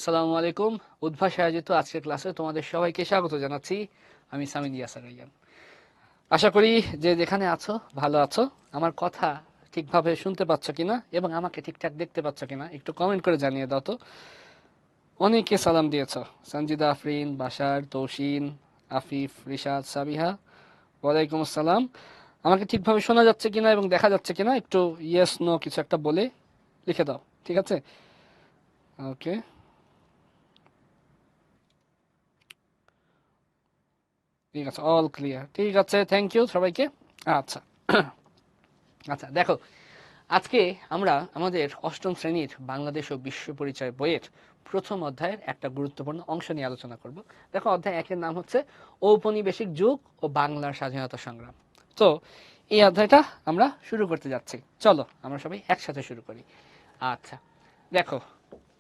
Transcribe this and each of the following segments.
আসসালামু আলাইকুম। উদ্ভাসে আয়োজিত আজকের ক্লাসে তোমাদের সবাইকে স্বাগত জানাচ্ছি। আমি সামিন ইয়াসার রাইয়ান। আশা করি যে যেখানে আছো ভালো আছো। আমার কথা ঠিকভাবে শুনতে পাচ্ছ কিনা এবং আমাকে ঠিকঠাক দেখতে পাচ্ছ কিনা একটু কমেন্ট করে জানিয়ে দাও তো। অনেকে সালাম দিয়েছ, সঞ্জিদা আফরিন, বাশার, তৌসিন, আফিফ, রিশাদ, সাবিহা। ওয়ালাইকুম আসসালাম। আমাকে ঠিকভাবে শোনা যাচ্ছে কিনা এবং দেখা যাচ্ছে কিনা একটু ইয়েস নো কিছু একটা বলে লিখে দাও, ঠিক আছে? ওকে, ঠিক আছে, অল ক্লিয়ার, ঠিক আছে, থ্যাংক ইউ সবাইকে। আচ্ছা আচ্ছা, দেখো, আজকে আমরা আমাদের অষ্টম শ্রেণীর বাংলাদেশ ও বিশ্ব পরিচয় বইয়ের প্রথম অধ্যায়ের একটা গুরুত্বপূর্ণ অংশ নিয়ে আলোচনা করব। দেখো, অধ্যায় একের নাম হচ্ছে ঔপনিবেশিক যুগ ও বাংলার স্বাধীনতা সংগ্রাম। তো এই অধ্যায়টা আমরা শুরু করতে যাচ্ছি, চলো আমরা সবাই একসাথে শুরু করি। আচ্ছা, দেখো,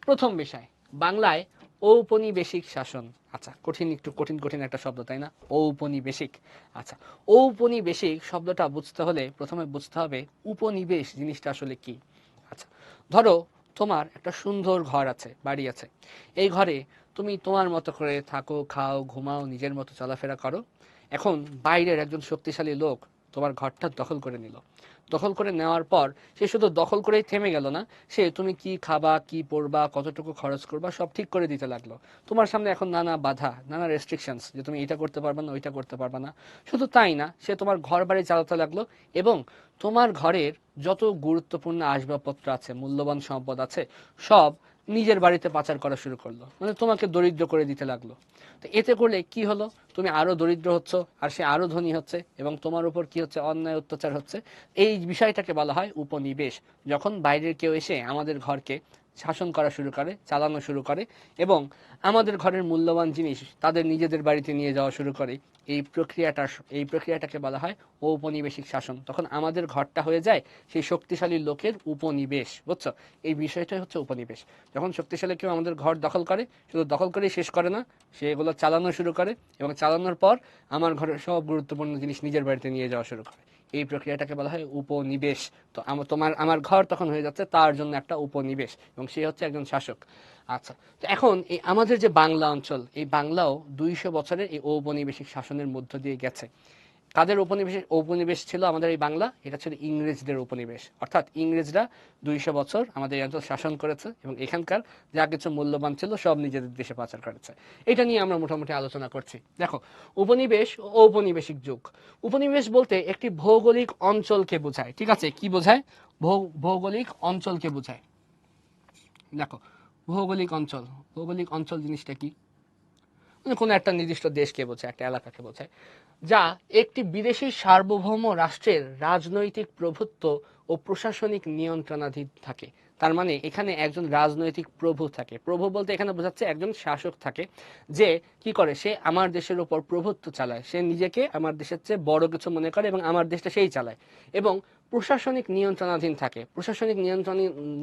প্রথম বিষয়, বাংলায় ঔপনিবেশিক শাসন। আচ্ছা, একটু কঠিন কঠিন একটা শব্দ, তাই না? ঔপনিবেশিক। আচ্ছা, ঔপনিবেশিক শব্দটা বুঝতে হলে প্রথমে বুঝতে হবে উপনিবেশ জিনিসটা আসলে কি। আচ্ছা, ধরো তোমার একটা সুন্দর ঘর আছে, বাড়ি আছে। এই ঘরে তুমি তোমার মতো করে থাকো, খাও, ঘুমাও, নিজের মতো চলাফেরা করো। এখন বাইরের একজন শক্তিশালী লোক তোমার ঘরটা দখল করে নিল। দখল করে নেওয়ার পর সে শুধু দখল করেই থেমে গেল না, সে তুমি কি খাবা, কি পরবা, কতটুকু খরচ করবা সব ঠিক করে দিতে লাগলো। তোমার সামনে এখন নানা বাধা, নানা রেস্ট্রিকশনস, যে তুমি এটা করতে পারবা না, ওইটা করতে পারবা না। শুধু তাই না, সে তোমার ঘর বাড়ি চালাতে লাগলো এবং তোমার ঘরের যত গুরুত্বপূর্ণ আসবাবপত্র আছে, মূল্যবান সম্পদ আছে, সব নিজের বাড়িতে পাচার করা শুরু করলো, মানে তোমাকে দরিদ্র করে দিতে লাগলো। তো এতে করলে কি হলো? তুমি আরো দরিদ্র হচ্ছ, আর সে আরো ধনী হচ্ছে, এবং তোমার উপর কি হচ্ছে? অন্যায় অত্যাচার হচ্ছে। এই বিষয়টাকে বলা হয় উপনিবেশ। যখন বাইরের কেউ এসে আমাদের ঘরকে শাসন করা শুরু করে, চালানো শুরু করে, এবং আমাদের ঘরের মূল্যবান জিনিস তাদের নিজেদের বাড়িতে নিয়ে যাওয়া শুরু করে, এই প্রক্রিয়াটাকে বলা হয় ঔপনিবেশিক শাসন। তখন আমাদের ঘরটা হয়ে যায় সেই শক্তিশালী লোকের উপনিবেশ, বুঝছো? এই বিষয়টাই হচ্ছে উপনিবেশ। যখন শক্তিশালী কেউ আমাদের ঘর দখল করে, শুধু দখল করেই শেষ করে না, সে এগুলো চালানো শুরু করে, এবং চালানোর পর আমার ঘরের সব গুরুত্বপূর্ণ জিনিস নিজের বাড়িতে নিয়ে যাওয়া শুরু করে। এই প্রক্রিয়াটাকে বলা হয় উপনিবেশ। তো আমার ঘর তখন হয়ে যাচ্ছে তার জন্য একটা উপনিবেশ, এবং সে হচ্ছে একজন শাসক। আচ্ছা, তো এখন এই আমাদের যে বাংলা অঞ্চল, এই বাংলাও 200 বছরের এই ঔপনিবেশিক শাসনের মধ্য দিয়ে গেছে। কাদের উপনিবেশ ছিল আমাদের এই বাংলা? এটা ছিল ইংরেজদের উপনিবেশ। অর্থাৎ ইংরেজরা 200 বছর আমাদের এই অঞ্চল শাসন করেছে, এবং এখানকার যা কিছু মূল্যবান ছিল সব নিজেদের দেশে পাচার করেছে। এটা নিয়ে আমরা মোটামুটি আলোচনা করছি। দেখো, উপনিবেশ ও ঔপনিবেশিক যুগ। উপনিবেশ বলতে একটি ভৌগোলিক অঞ্চলকে বোঝায়, ঠিক আছে? কি বোঝায়? ভৌগোলিক অঞ্চলকে বোঝায়। দেখো, ভৌগোলিক অঞ্চল, ভৌগোলিক অঞ্চল জিনিসটা কি? মানে কোনো একটা নির্দিষ্ট দেশকে বোঝায়, একটা এলাকাকে বোঝায়, যা একটি বিদেশি সার্বভৌম রাষ্ট্রের রাজনৈতিক প্রভুত্ব ও প্রশাসনিক নিয়ন্ত্রণাধীন থাকে। তার মানে এখানে একজন রাজনৈতিক প্রভু থাকে। প্রভু বলতে এখানে বোঝাচ্ছে একজন শাসক থাকে, যে কি করে? সে আমার দেশের উপর প্রভুত্ব চালায়, সে নিজেকে আমার দেশের চেয়ে বড় কিছু মনে করে এবং আমার দেশটা সেই চালায়। এবং প্রশাসনিক নিয়ন্ত্রণাধীন থাকে। প্রশাসনিক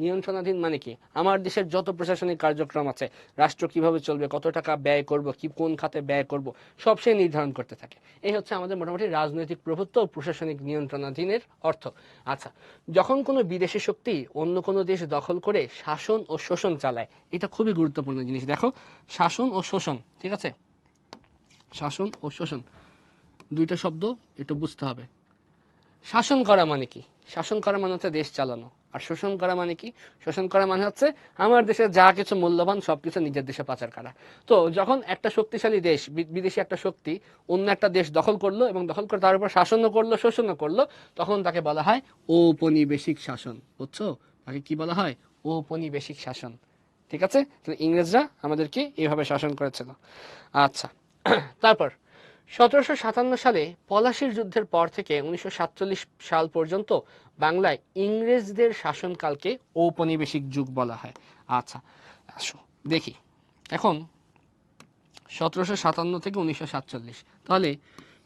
নিয়ন্ত্রণাধীন মানে কি? আমার দেশের যত প্রশাসনিক কার্যক্রম আছে, রাষ্ট্র কিভাবে চলবে, কত টাকা ব্যয় করব, কি কোন খাতে ব্যয় করব, সব সে নির্ধারণ করতে থাকে। এই হচ্ছে আমাদের মোটামুটি রাজনৈতিক প্রভুত্ব ও প্রশাসনিক নিয়ন্ত্রণাধীনের অর্থ। আচ্ছা, যখন কোনো বিদেশি শক্তি অন্য কোনো দেশ দখল করে শাসন ও শোষণ চালায়, এটা খুবই গুরুত্বপূর্ণ জিনিস। দেখো, শাসন ও শোষণ, ঠিক আছে? শাসন ও শোষণ দুইটা শব্দ একটু বুঝতে হবে। শাসন করা মানে কি? শাসন করা মানে হচ্ছে দেশ চালানো। আর শোষণ করা মানে কি? শোষণ করা মানে হচ্ছে আমার দেশের যা কিছু মূল্যবান সবকিছু নিজের দেশে পাচার করা। তো যখন একটা শক্তিশালী দেশ, বিদেশি একটা শক্তি অন্য একটা দেশ দখল করলো, এবং দখল করে তার উপর শাসনও করলো, শোষণও করলো, তখন তাকে বলা হয় ঔপনিবেশিক শাসন। বুঝছো? তাকে কি বলা হয়? ঔপনিবেশিক শাসন। ঠিক আছে? তাহলে ইংরেজরা আমাদেরকে এইভাবে শাসন করেছিল। আচ্ছা, তারপর 1757 সালে পলাশির যুদ্ধের পর থেকে 1947 সাল পর্যন্ত বাংলায় ইংরেজদের শাসনকালকে ঔপনিবেশিক যুগ বলা হয়। আচ্ছা, আসো দেখি এখন 1757 থেকে 1947, তাহলে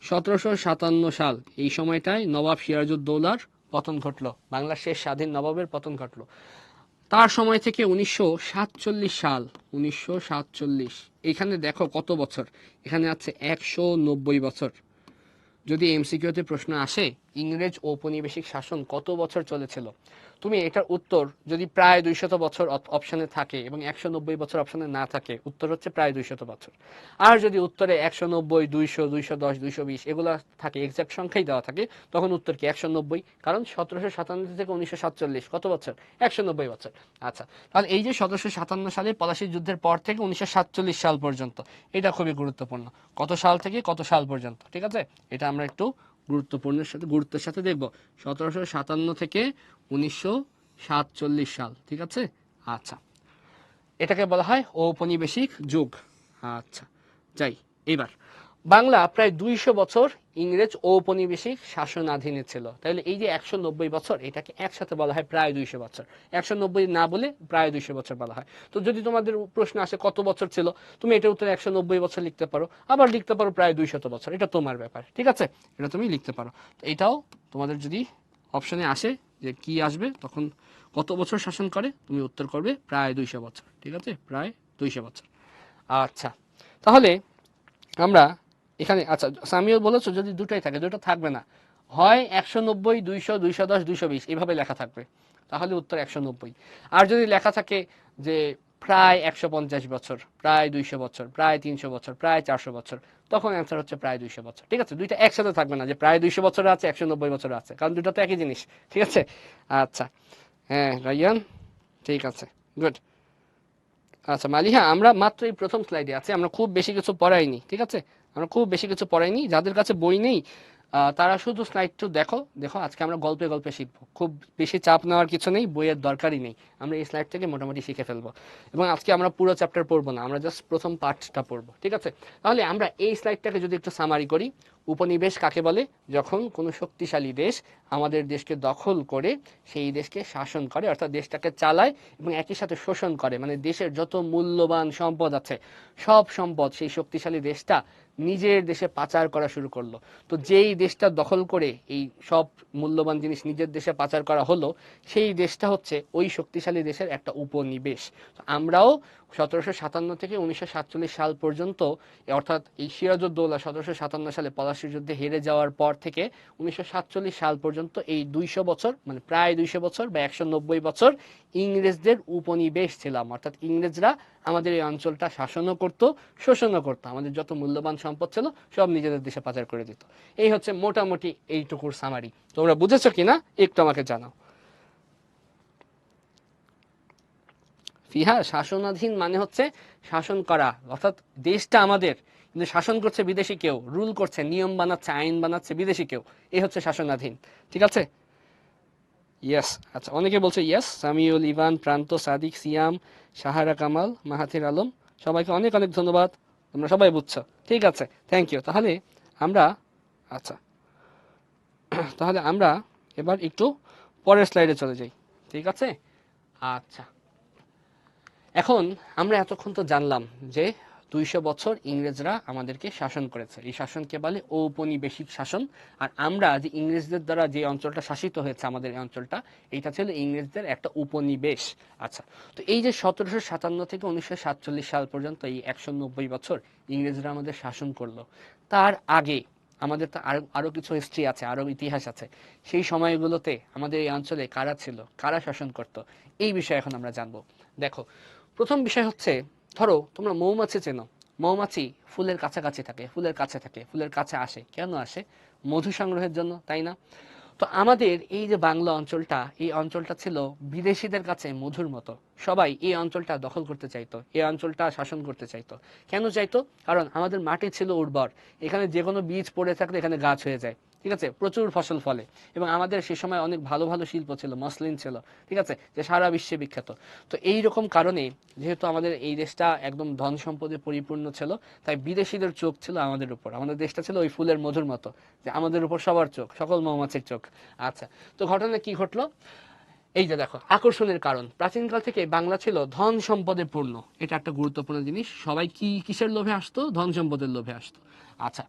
1757 সাল, এই সময়টায় নবাব সিরাজউদ্দৌলার পতন ঘটলো, বাংলার শেষ স্বাধীন নবাবের পতন ঘটলো। তার সময় থেকে 1947 সাল, 1947, এখানে দেখো কত বছর, এখানে আছে 190 বছর। যদি এমসিকিউতে প্রশ্ন আসে ইংরেজ ঔপনিবেশিক শাসন কত বছর চলেছিল? তুমি এটার উত্তর যদি প্রায় 200 বছর অপশনে থাকে এবং 190 বছর অপশনে না থাকে, উত্তর হচ্ছে প্রায় 200 বছর। আর যদি উত্তরে 190, 200, 210, 220 এগুলো থাকে, এক্সাক্ট সংখ্যাই দেওয়া থাকে, তখন উত্তর কি 190, কারণ 1757 থেকে 1947 কত বছর? 190 বছর। আচ্ছা, তাহলে এই যে 1757 সালে পলাশীর যুদ্ধের পর থেকে 1947 সাল পর্যন্ত, এটা খুবই গুরুত্বপূর্ণ। কত সাল থেকে কত সাল পর্যন্ত, ঠিক আছে? এটা আমরা একটু গুরুত্বের সাথে দেখব। 1757 থেকে 1947 সাল, ঠিক আছে? আচ্ছা, এটাকে বলা হয় ঔপনিবেশিক যুগ। আচ্ছা, যাই এবার। বাংলা প্রায় 200 বছর ইংরেজ ঔপনিবেশিক শাসনাধীনে ছিল। তাহলে এই যে 190 বছর, এটাকে একসাথে বলা হয় প্রায় 200 বছর। 190 না বলে প্রায় 200 বছর বলা হয়। তো যদি তোমাদের প্রশ্ন আসে কত বছর ছিল, তুমি এটার উত্তরে 190 বছর লিখতে পারো, আবার লিখতে পারো প্রায় 200 বছর, এটা তোমার ব্যাপার, ঠিক আছে? এটা তুমি লিখতে পারো। তো এটাও তোমাদের যদি অপশনে আসে যে কি আসবে, তখন কত বছর শাসন করে, তুমি উত্তর করবে প্রায় 200 বছর, ঠিক আছে? প্রায় 200 বছর। আচ্ছা, তাহলে আমরা এখানে, আচ্ছা সামিও বলেছো যদি দুটোই থাকে, দুটো থাকবে না, হয় 190, 200, 210, 220 এভাবে লেখা থাকবে, তাহলে উত্তর 190। আর যদি লেখা থাকে যে প্রায় 150 বছর, প্রায় 200 বছর, প্রায় 300 বছর, প্রায় 400 বছর, তখন অ্যান্সার হচ্ছে প্রায় 200 বছর, ঠিক আছে? দুইটা একসাথে থাকবে না যে প্রায় 200 বছর আছে 190 বছর আছে, কারণ দুটো তো একই জিনিস, ঠিক আছে? আচ্ছা, হ্যাঁ রাইয়ান, ঠিক আছে, গুড। আচ্ছা মালিহা, আমরা মাত্র এই প্রথম স্লাইডে আছি, আমরা খুব বেশি কিছু পড়াইনি, ঠিক আছে? আমরা খুব বেশি কিছু পড়াইনি। যাদের কাছে বই নেই তারা শুধু স্লাইডটা দেখো দেখো। আজকে আমরা গল্পে গল্পে শিখবো, খুব বেশি চাপ নেওয়ার কিছু নেই, বইয়ের দরকারই নেই। আমরা এই স্লাইড থেকে মোটামুটি শিখে ফেলবো, এবং আজকে আমরা পুরো চ্যাপ্টার পড়বো না, আমরা জাস্ট প্রথম পার্টটা পড়বো, ঠিক আছে? তাহলে আমরা এই স্লাইডটাকে যদি একটু সামারি করি, উপনিবেশ কাকে বলে? যখন কোনো শক্তিশালী দেশ আমাদের দেশকে দখল করে সেই দেশকে শাসন করে, অর্থাৎ দেশটাকে চালায় এবং একই সাথে শোষণ করে, মানে দেশের যত মূল্যবান সম্পদ আছে সব সম্পদ সেই শক্তিশালী দেশটা নিজের দেশে পাচার করা শুরু করলো। তো যেই দেশটা দখল করে এই সব মূল্যবান জিনিস নিজের দেশে পাচার করা হলো, সেই দেশটা হচ্ছে ওই শক্তিশালী দেশের একটা উপনিবেশ। তো আমরাও 1757 থেকে 1947 সাল পর্যন্ত, অর্থাৎ এই সিরাজউদ্দৌলা 1757 সালে পলাশীর যুদ্ধে হেরে যাওয়ার পর থেকে 1947 সাল পর্যন্ত এই 200 বছর, মানে প্রায় 200 বছর বা 190 বছর ইংরেজদের উপনিবেশ ছিলাম। অর্থাৎ ইংরেজরা আমাদের এই অঞ্চলটা শাসনও করত, শোষণও করতো, আমাদের যত মূল্যবান সম্পদ ছিল সব নিজেদের দেশে পাচার করে দিত। এই হচ্ছে মোটামুটি এইটুকুর সামারি। তোমরা বুঝেছো কিনা একটু আমাকে জানাও। ফিহা, শাসনাধীন মানে হচ্ছে শাসন করা, অর্থাৎ দেশটা আমাদের, কিন্তু শাসন করছে বিদেশি কেউ, রুল করছে, নিয়ম বানাচ্ছে, আইন বানাচ্ছে বিদেশি কেউ, এই হচ্ছে শাসনাধীন, ঠিক আছে? ইয়েস। আচ্ছা, অনেকে বলছে ইয়েস। সামিউল, ইভান, প্রান্ত, সাদিক, সিয়াম, সাহারা কামাল, মাহাথির আলম, সবাইকে অনেক অনেক ধন্যবাদ, তোমরা সবাই বুঝছো, ঠিক আছে, থ্যাংক ইউ। তাহলে আমরা, আচ্ছা তাহলে আমরা এবার একটু পরের স্লাইডে চলে যাই, ঠিক আছে? আচ্ছা, এখন আমরা এতক্ষণ তো জানলাম যে 200 বছর ইংরেজরা আমাদেরকে শাসন করেছে, এই শাসনকে বলে ঔপনিবেশিক শাসন। আর আমরা যে ইংরেজদের দ্বারা যে অঞ্চলটা শাসিত হয়েছে, আমাদের এই অঞ্চলটা, এইটা ছিল ইংরেজদের একটা উপনিবেশ। আচ্ছা, তো এই যে 1757 থেকে 1947 সাল পর্যন্ত এই 190 বছর ইংরেজরা আমাদের শাসন করলো, তার আগে আমাদের তো আরো কিছু হিস্ট্রি আছে, আরো ইতিহাস আছে। সেই সময়গুলোতে আমাদের এই অঞ্চলে কারা ছিল, কারা শাসন করত, এই বিষয়ে এখন আমরা জানবো। দেখো, প্রথম বিষয় হচ্ছে, ধরো তোমরা মৌমাছি চেনো। মৌমাছি ফুলের কাছাকাছি থাকে, ফুলের কাছে থাকে, ফুলের কাছে আসে, কেন আসে? মধু সংগ্রহের জন্য, তাই না? তো আমাদের এই যে বাংলা অঞ্চলটা, এই অঞ্চলটা ছিল বিদেশিদের কাছে মধুর মতো। সবাই এই অঞ্চলটা দখল করতে চাইতো, এই অঞ্চলটা শাসন করতে চাইতো। কেন চাইতো? কারণ আমাদের মাটি ছিল উর্বর, এখানে যে কোনো বীজ পড়ে থাকলে এখানে গাছ হয়ে যায়, ঠিক আছে? প্রচুর ফসল ফলে, এবং আমাদের সে সময় অনেক ভালো ভালো শিল্প ছিল, মসলিন ছিল, ঠিক আছে, যে সারা বিশ্বে বিখ্যাত। তো এই রকম কারণে, যেহেতু আমাদের এই দেশটা একদম ধন সম্পদে পরিপূর্ণ ছিল, তাই বিদেশিদের চোখ ছিল আমাদের উপর। আমাদের দেশটা ছিল ওই ফুলের মধুর মতো, যে আমাদের উপর সবার চোখ, সকল মৌমাছির চোখ। আচ্ছা, তো ঘটনা কি ঘটলো? এই যে দেখো, আকর্ষণের কারণ, প্রাচীনকাল থেকে বাংলা ছিল ধন সম্পদে পূর্ণ, এটা একটা গুরুত্বপূর্ণ জিনিস। সবাই কিসের লোভে আসতো? ধন সম্পদের লোভে আসতো। আচ্ছা,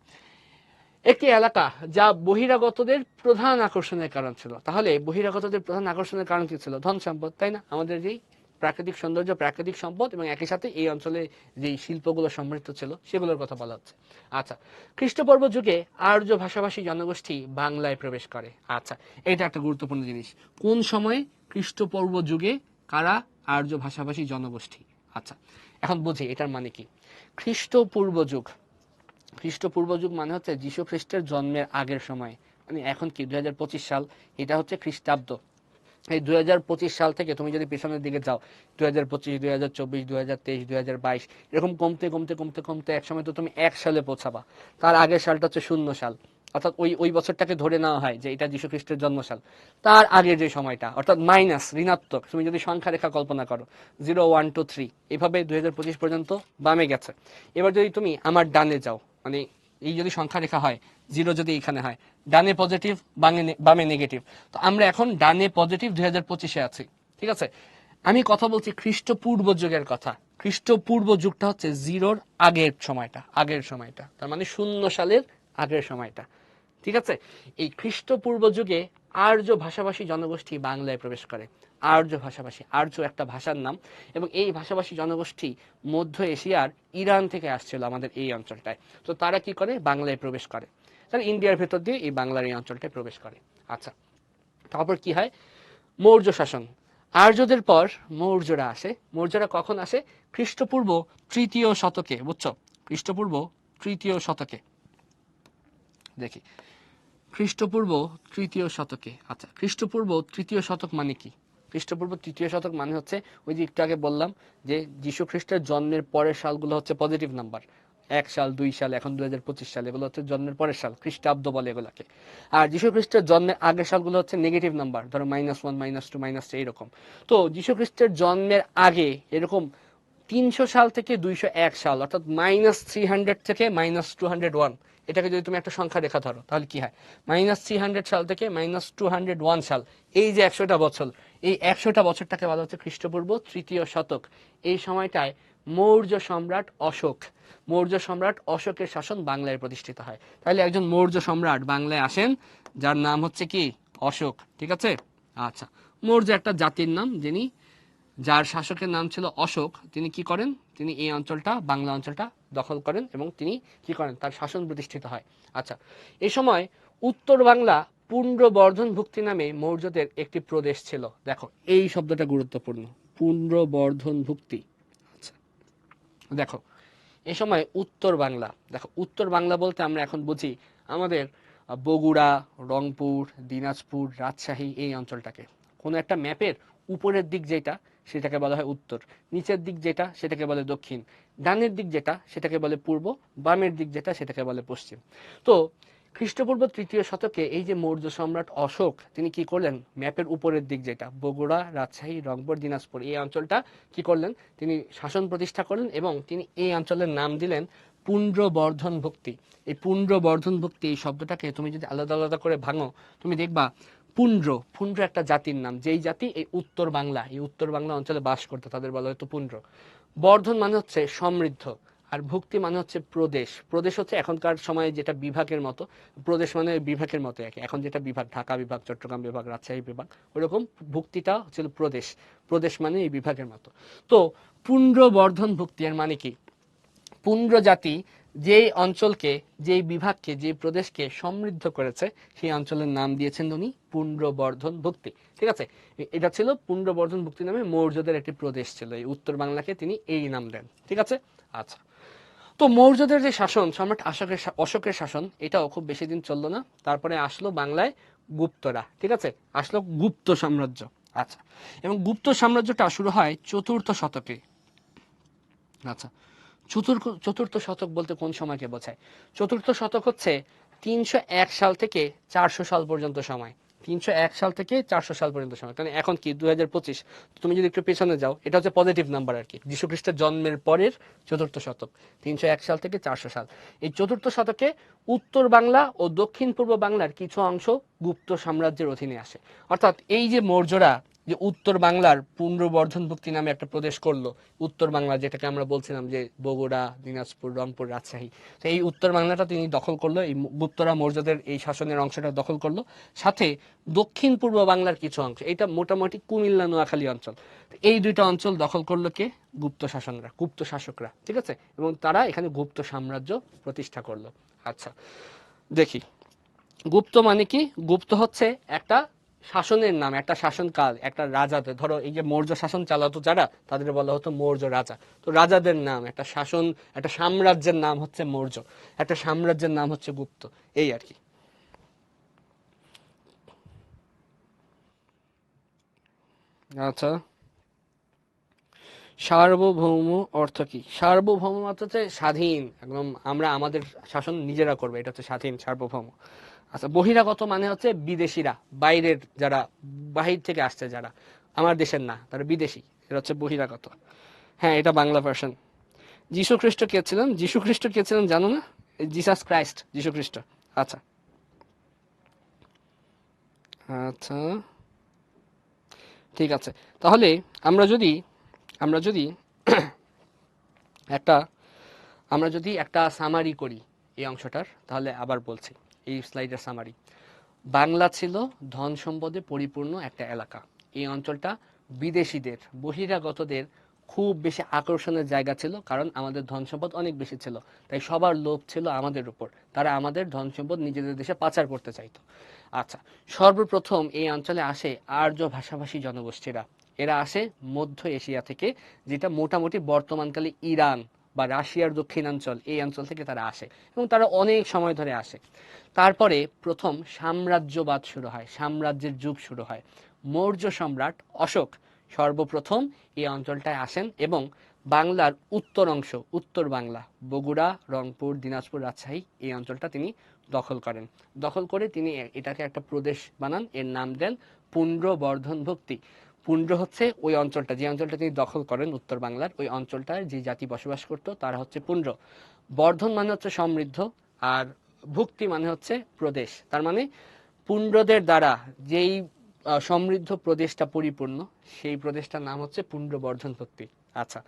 একটি এলাকা যা বহিরাগতদের প্রধান আকর্ষণের কারণ ছিল। তাহলে বহিরাগতদের প্রধান আকর্ষণের কারণ কি ছিল? ধন সম্পদ, তাই না? আমাদের যেই প্রাকৃতিক সৌন্দর্য, প্রাকৃতিক সম্পদ এবং একই সাথে এই অঞ্চলে যেই শিল্পগুলো সমৃদ্ধ ছিল সেগুলোর কথা বলা হচ্ছে। আচ্ছা, খ্রিস্টপূর্ব যুগে আর্য ভাষাভাষী জনগোষ্ঠী বাংলায় প্রবেশ করে। আচ্ছা, এটা একটা গুরুত্বপূর্ণ জিনিস। কোন সময়ে? খ্রিস্টপূর্ব যুগে কারা? আর্য ভাষাভাষী জনগোষ্ঠী। আচ্ছা, এখন বুঝি এটার মানে কি। খ্রিস্টপূর্ব যুগ, খ্রিস্টপূর্ব যুগ মানে হচ্ছে যীশু খ্রিস্টের জন্মের আগের সময়। মানে এখন কি 2025 সাল, এটা হচ্ছে খ্রিস্টাব্দ। এই 2025 সাল থেকে তুমি যদি পেছনের দিকে যাও, 2025, 2024, 2023, 2022, এরকম কমতে কমতে কমতে কমতে একসময় তো তুমি 1 সালে পৌঁছাবা। তার আগের সালটা হচ্ছে 0 সাল, অর্থাৎ ওই ওই বছরটাকে ধরে নেওয়া হয় যে এটা যীশু খ্রিস্টের জন্মসাল। তার আগের যে সময়টা, অর্থাৎ মাইনাস, ঋণাত্মক, তুমি যদি সংখ্যা রেখা কল্পনা করো, 0, 1, 2, 3, এভাবে 2025 পর্যন্ত বামে গেছে। এবার যদি তুমি আমার ডানে যাও, মানে এই যদি সংখ্যা রেখা হয়, 0 যদি এখানে হয়, ডানে পজিটিভ, বামে নেগেটিভ, তো আমরা এখন ডানে পজিটিভ 2025-এ আছি। ঠিক আছে, আমি কথা বলছি খ্রিস্টপূর্ব যুগের কথা। খ্রিস্টপূর্ব যুগটা হচ্ছে 0-র আগের সময়টা, আগের সময়টা, তার মানে 0 সালের আগের সময়টা। ঠিক আছে, এই খ্রিস্টপূর্ব যুগে আর্য ভাষাভাষী জনগোষ্ঠী বাংলায় প্রবেশ করে। আর্য ভাষাভাষী, আর্য একটা ভাষার নাম, এবং এই ভাষাভাষী জনগোষ্ঠী মধ্য এশিয়ার ইরান থেকে আসছিল আমাদের এই অঞ্চলটায়। তো তারা কি করে? বাংলায় প্রবেশ করে। তারা ইন্ডিয়ার ভেতর দিয়ে এই বাংলার এই অঞ্চলটায় প্রবেশ করে। আচ্ছা, তারপর কি হয়? মৌর্য শাসন। আর্যদের পর মৌর্যরা আসে। মৌর্যরা কখন আসে? খ্রিস্টপূর্ব 3য় শতকে, বুঝছো? খ্রিস্টপূর্ব 3য় শতকে, দেখি, খ্রিস্টপূর্ব 3য় শতকে। আচ্ছা, খ্রিস্টপূর্ব 3য় শতক মানে কি? খ্রিস্টপূর্ব 3য় শতক মানে হচ্ছে ওই যে একটু আগে বললাম যে যীশু খ্রিস্টের জন্মের পরের সালগুলো হচ্ছে পজিটিভ নাম্বার। 1 সাল, 2 সাল, এখন 2025 সাল, এগুলো হচ্ছে জন্মের পরের সাল, খ্রিস্টাব্দ বলে এগুলাকে। আর যীশু খ্রিস্টের জন্মের আগের সালগুলো হচ্ছে নেগেটিভ নাম্বার, ধরো -1, -2, -3, এরকম। তো যীশু খ্রিস্টের জন্মের আগে এরকম 300 সাল থেকে 201 সাল, অর্থাৎ -300 থেকে -201, এটাকে যদি তুমি একটা সংখ্যা রেখা ধরো তাহলে কি হয়? -300 সাল থেকে -201 সাল, এই যে 100টা বছর, এই 100টা বছরটাকে বলা হচ্ছে খ্রিস্টপূর্ব 3য় শতক। এই সময়টায় মৌর্য সম্রাট অশোক, মৌর্য সম্রাট অশোকের শাসন বাংলায় প্রতিষ্ঠিত হয়। তাহলে একজন মৌর্য সম্রাট বাংলায় আসেন, যার নাম হচ্ছে কি? অশোক। ঠিক আছে, আচ্ছা, মৌর্য একটা জাতির নাম, যিনি, যার শাসকের নাম ছিল অশোক। তিনি কি করেন? তিনি এই অঞ্চলটা, বাংলা অঞ্চলটা দখল করেন এবং তিনি কি করেন? তার শাসন প্রতিষ্ঠিত হয়। আচ্ছা, এই সময় উত্তর বাংলা পুণ্ড্রবর্ধনভুক্তি নামে মৌর্যদের একটি প্রদেশ ছিল। দেখো, এই শব্দটা গুরুত্বপূর্ণ, পুণ্ড্রবর্ধনভুক্তি। আচ্ছা, দেখো, এ সময় উত্তর বাংলা, দেখো উত্তর বাংলা বলতে আমরা এখন বুঝি আমাদের বগুড়া, রংপুর, দিনাজপুর, রাজশাহী, এই অঞ্চলটাকে। কোনো একটা ম্যাপের উপরের দিক যেটা, সেটাকে বলা হয় উত্তর, নিচের দিক যেটা সেটাকে বলে দক্ষিণ, ডানের দিক যেটা সেটাকে বলে পূর্ব, বামের দিক যেটা সেটাকে বলে পশ্চিম। তো খ্রিস্টপূর্ব 3য় শতকে এই যে মৌর্য সম্রাট অশোক, তিনি কি করলেন? ম্যাপের উপরের দিক যেটা বগুড়া, রাজশাহী, রংপুর, দিনাজপুর, এই অঞ্চলটা কি করলেন? তিনি শাসন প্রতিষ্ঠা করলেন এবং তিনি এই অঞ্চলের নাম দিলেন পুণ্ড্রবর্ধনভুক্তি। এই পুণ্ড্রবর্ধনভুক্তি, এই শব্দটাকে তুমি যদি আলাদা আলাদা করে ভাঙো, তুমি দেখবা পুণ্ড্র, পুণ্ড্র একটা জাতির নাম, যেই জাতি এই উত্তর বাংলা, এই উত্তর বাংলা অঞ্চলে বাস করতো, তাদের বলা হতো পুণ্ড্র। বর্ধন মানে হচ্ছে সমৃদ্ধ, আর ভুক্তি মানে হচ্ছে প্রদেশ। প্রদেশ হচ্ছে এখনকার সময়ে যেটা বিভাগের মতো, প্রদেশ মানে বিভাগের মতো, এখন যেটা বিভাগ, ঢাকা বিভাগ, চট্টগ্রাম বিভাগ, রাজশাহী বিভাগ, ওইরকম ভুক্তিটা হচ্ছিল প্রদেশ। প্রদেশ মানে এই বিভাগের মতো। তো পুণ্ড্রবর্ধন ভুক্তি এর মানে কি? পুণ্ড্র জাতি যেই অঞ্চলকে, যেই বিভাগকে, যেই প্রদেশকে সমৃদ্ধ করেছে, সেই অঞ্চলের নাম দিয়েছেন উনি পুণ্ড্রবর্ধন ভুক্তি। ঠিক আছে, এটা ছিল পুণ্ড্রবর্ধন ভুক্তি নামে মৌর্যদের একটি প্রদেশ ছিল, এই উত্তর বাংলাকে তিনি এই নাম দেন। ঠিক আছে, আচ্ছা। তো মৌর্যদের যে শাসন, সম্রাট অশোকের শাসন, এটাও খুব বেশি দিন চললো না। তারপরে আসলো বাংলায় গুপ্তরা। ঠিক আছে, আসলো গুপ্ত সাম্রাজ্য। আচ্ছা, এবং গুপ্ত সাম্রাজ্যটা শুরু হয় 4র্থ শতকে। আচ্ছা, চতুর্থ শতক বলতে কোন সময়কে বোঝায়? 4র্থ শতক হচ্ছে 301 সাল থেকে 400 সাল পর্যন্ত সময়। 301 সাল থেকে 400 সাল পর্যন্ত সময়, কারণ এখন কি 2025, তুমি যদি একটু পেছনে যাও, এটা হচ্ছে পজিটিভ নাম্বার আর কি, যীশু খ্রিস্টের জন্মের পরের 4র্থ শতক, 301 সাল থেকে 400 সাল। এই 4র্থ শতকে উত্তর বাংলা ও দক্ষিণ পূর্ব বাংলার কিছু অংশ গুপ্ত সাম্রাজ্যের অধীনে আসে। অর্থাৎ এই যে মৌর্যরা যে উত্তর বাংলার পুনর্বর্ধনভুক্তি নামে একটা প্রদেশ করলো, উত্তর বাংলা যেটাকে আমরা বলছিলাম যে বগুড়া, দিনাজপুর, রংপুর, রাজশাহী, তো এই উত্তর বাংলাটা তিনি দখল করলো, এই গুপ্তরা মৌর্যদের এই শাসনের অংশটা দখল করলো। সাথে দক্ষিণ পূর্ব বাংলার কিছু অংশ, এটা মোটামুটি কুমিল্লা নোয়াখালী অঞ্চল, এই দুইটা অঞ্চল দখল করলো কে? গুপ্ত শাসনরা, গুপ্ত শাসকরা, ঠিক আছে, এবং তারা এখানে গুপ্ত সাম্রাজ্য প্রতিষ্ঠা করলো। আচ্ছা দেখি, গুপ্ত মানে কি? গুপ্ত হচ্ছে একটা শাসনের নাম, একটা শাসনকাল, একটা রাজাদের, ধরো এই যে মৌর্য শাসন চালাতো যারা, তাদের বলা হতো মৌর্য রাজা। তো রাজাদের নাম, একটা শাসন, একটা সাম্রাজ্যের নাম হচ্ছে মৌর্য, একটা সাম্রাজ্যের নাম হচ্ছে গুপ্ত, এই আর কি। আচ্ছা, সার্বভৌম অর্থ কি? সার্বভৌম অর্থ হচ্ছে স্বাধীন, একদম আমরা আমাদের শাসন নিজেরা করবো, এটা হচ্ছে স্বাধীন, সার্বভৌম। আচ্ছা, বহিরাগত মানে হচ্ছে বিদেশিরা, বাইরের যারা, বাহির থেকে আসছে যারা, আমার দেশের না, তারা বিদেশি, এটা হচ্ছে বহিরাগত। হ্যাঁ, এটা বাংলা ভার্সন। যীশু খ্রিস্ট কে ছিলেন? যীশু খ্রিস্ট কে ছিলেন জানো না? জিসাস ক্রাইস্ট, যীশু খ্রিস্ট। আচ্ছা আচ্ছা, ঠিক আছে। তাহলে আমরা যদি আমরা যদি একটা আমরা যদি একটা সামারি করি এই অংশটার, তাহলে আবার বলছি, এই স্লাইডের সামারি। বাংলা ছিল ধন সম্পদে পরিপূর্ণ একটা এলাকা। এই অঞ্চলটা বিদেশিদের, বহিরাগতদের খুব বেশি আকর্ষণের জায়গা ছিল, কারণ আমাদের ধন সম্পদ অনেক বেশি ছিল, তাই সবার লোভ ছিল আমাদের উপর, তারা আমাদের ধন সম্পদ নিজেদের দেশে পাচার করতে চাইতো। আচ্ছা, সর্বপ্রথম এই অঞ্চলে আসে আর্য ভাষাভাষী জনগোষ্ঠীরা। এরা আসে মধ্য এশিয়া থেকে, যেটা মোটামুটি বর্তমানকালে ইরান বা রাশিয়ার দক্ষিণাঞ্চল, এই অঞ্চল থেকে তারা আসে, এবং তারা অনেক সময় ধরে আসে। তারপরে প্রথম সাম্রাজ্যবাদ শুরু হয়, সাম্রাজ্যের যুগ শুরু হয়। মৌর্য সম্রাট অশোক সর্বপ্রথম এই অঞ্চলটায় আসেন এবং বাংলার উত্তর অংশ, উত্তর বাংলা, বগুড়া, রংপুর, দিনাজপুর, রাজশাহী, এই অঞ্চলটা তিনি দখল করেন। দখল করে তিনি এটাকে একটা প্রদেশ বানান, এর নাম দেন পুন্ড্রবর্ধনভুক্তি। পুন্ড্র হচ্ছে ওই অঞ্চলটা, যে অঞ্চলটা তিনি দখল করেন উত্তর বাংলার, ওই অঞ্চলটায় যে জাতি বসবাস করত তারা হচ্ছে পুন্ড্র। বর্ধন মানে হচ্ছে সমৃদ্ধ, আর ভুক্তি মানে হচ্ছে প্রদেশ। তার মানে পুণ্ড্রদের দ্বারা যেই সমৃদ্ধ প্রদেশটা পরিপূর্ণ, সেই প্রদেশটার নাম হচ্ছে পুণ্ড্রবর্ধন ভুক্তি। আচ্ছা,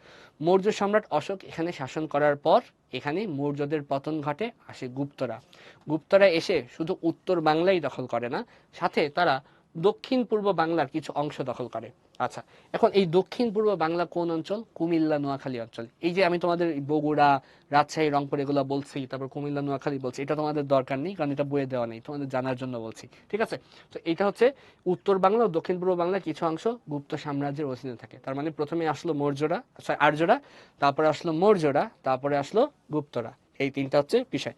মৌর্য সম্রাট অশোক এখানে শাসন করার পর এখানে মৌর্যদের পতন ঘটে, আসে গুপ্তরা। গুপ্তরা এসে শুধু উত্তর বাংলাই দখল করে না, সাথে তারা দক্ষিণ পূর্ব বাংলার কিছু অংশ দখল করে। আচ্ছা, এখন এই দক্ষিণ পূর্ব বাংলা কোন অঞ্চল? কুমিল্লা নোয়াখালী অঞ্চল। এই যে আমি তোমাদের বগুড়া, রাজশাহী, রংপুর এগুলো বলছি, তারপর কুমিল্লা নোয়াখালী বলছি, এটা তোমাদের দরকার নেই, কারণ এটা বইয়ে দেওয়া নেই, তোমাদের জানার জন্য বলছি, ঠিক আছে? তো এটা হচ্ছে উত্তর বাংলা ও দক্ষিণ পূর্ব বাংলার কিছু অংশ গুপ্ত সাম্রাজ্যের অধীনে থাকে। তার মানে প্রথমে আসলো মৌর্যরা, আর্যরা, তারপরে আসলো মৌর্যরা, তারপরে আসলো গুপ্তরা, এই তিনটা হচ্ছে বিষয়।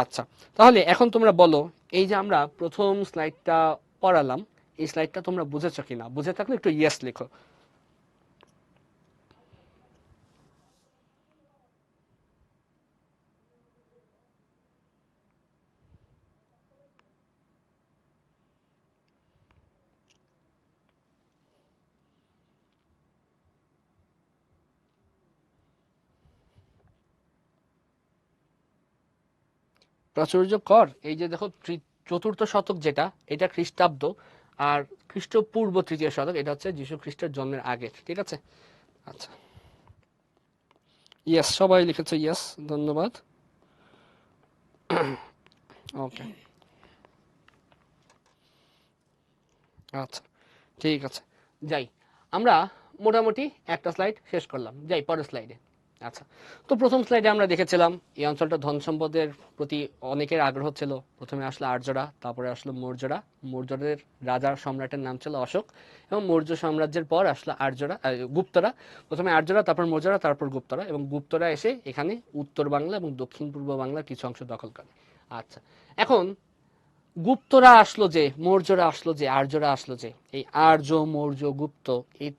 আচ্ছা, তাহলে এখন তোমরা বলো, এই যে আমরা প্রথম স্লাইডটা পড়ালাম, এই স্লাইডটা তোমরা বুঝেছো কিনা? বুঝে থাকলে একটু ইয়েস লেখো। প্রাচুর্য কর, এই যে দেখো, চতুর্থ শতক যেটা, এটা খ্রিস্টাব্দ, আর খ্রিস্টপূর্ব তৃতীয় শতক, এটা হচ্ছে যীশু খ্রিস্টের জন্মের আগের, ঠিক আছে? আচ্ছা, ইয়েস, সবাই লিখেছে ইয়েস, ধন্যবাদ। ওকে, আচ্ছা, ঠিক আছে, যাই। আমরা মোটামুটি একটা স্লাইড শেষ করলাম, যাই পরের স্লাইডে। আচ্ছা, তো প্রথম স্লাইডে আমরা দেখেছিলাম এই অঞ্চলটা ধন সম্পদের প্রতি অনেকের আগ্রহ ছিল। প্রথমে আসলো আর্যরা, তারপরে আসলো মৌর্যরা। মৌর্যদের রাজা সম্রাটের নাম ছিল অশোক, এবং মৌর্য সাম্রাজ্যের পর আসলো আর্যরা, গুপ্তরা। প্রথমে আর্যরা, তারপর মৌর্যরা, তারপর গুপ্তরা, এবং গুপ্তরা এসে এখানে উত্তর বাংলা এবং দক্ষিণ পূর্ব বাংলার কিছু অংশ দখল করে। আচ্ছা, এখন গুপ্তরা আসলো যে, মৌর্যরা আসলো যে, আর্যরা আসলো যে, এই আর্য, মৌর্য, গুপ্ত, এই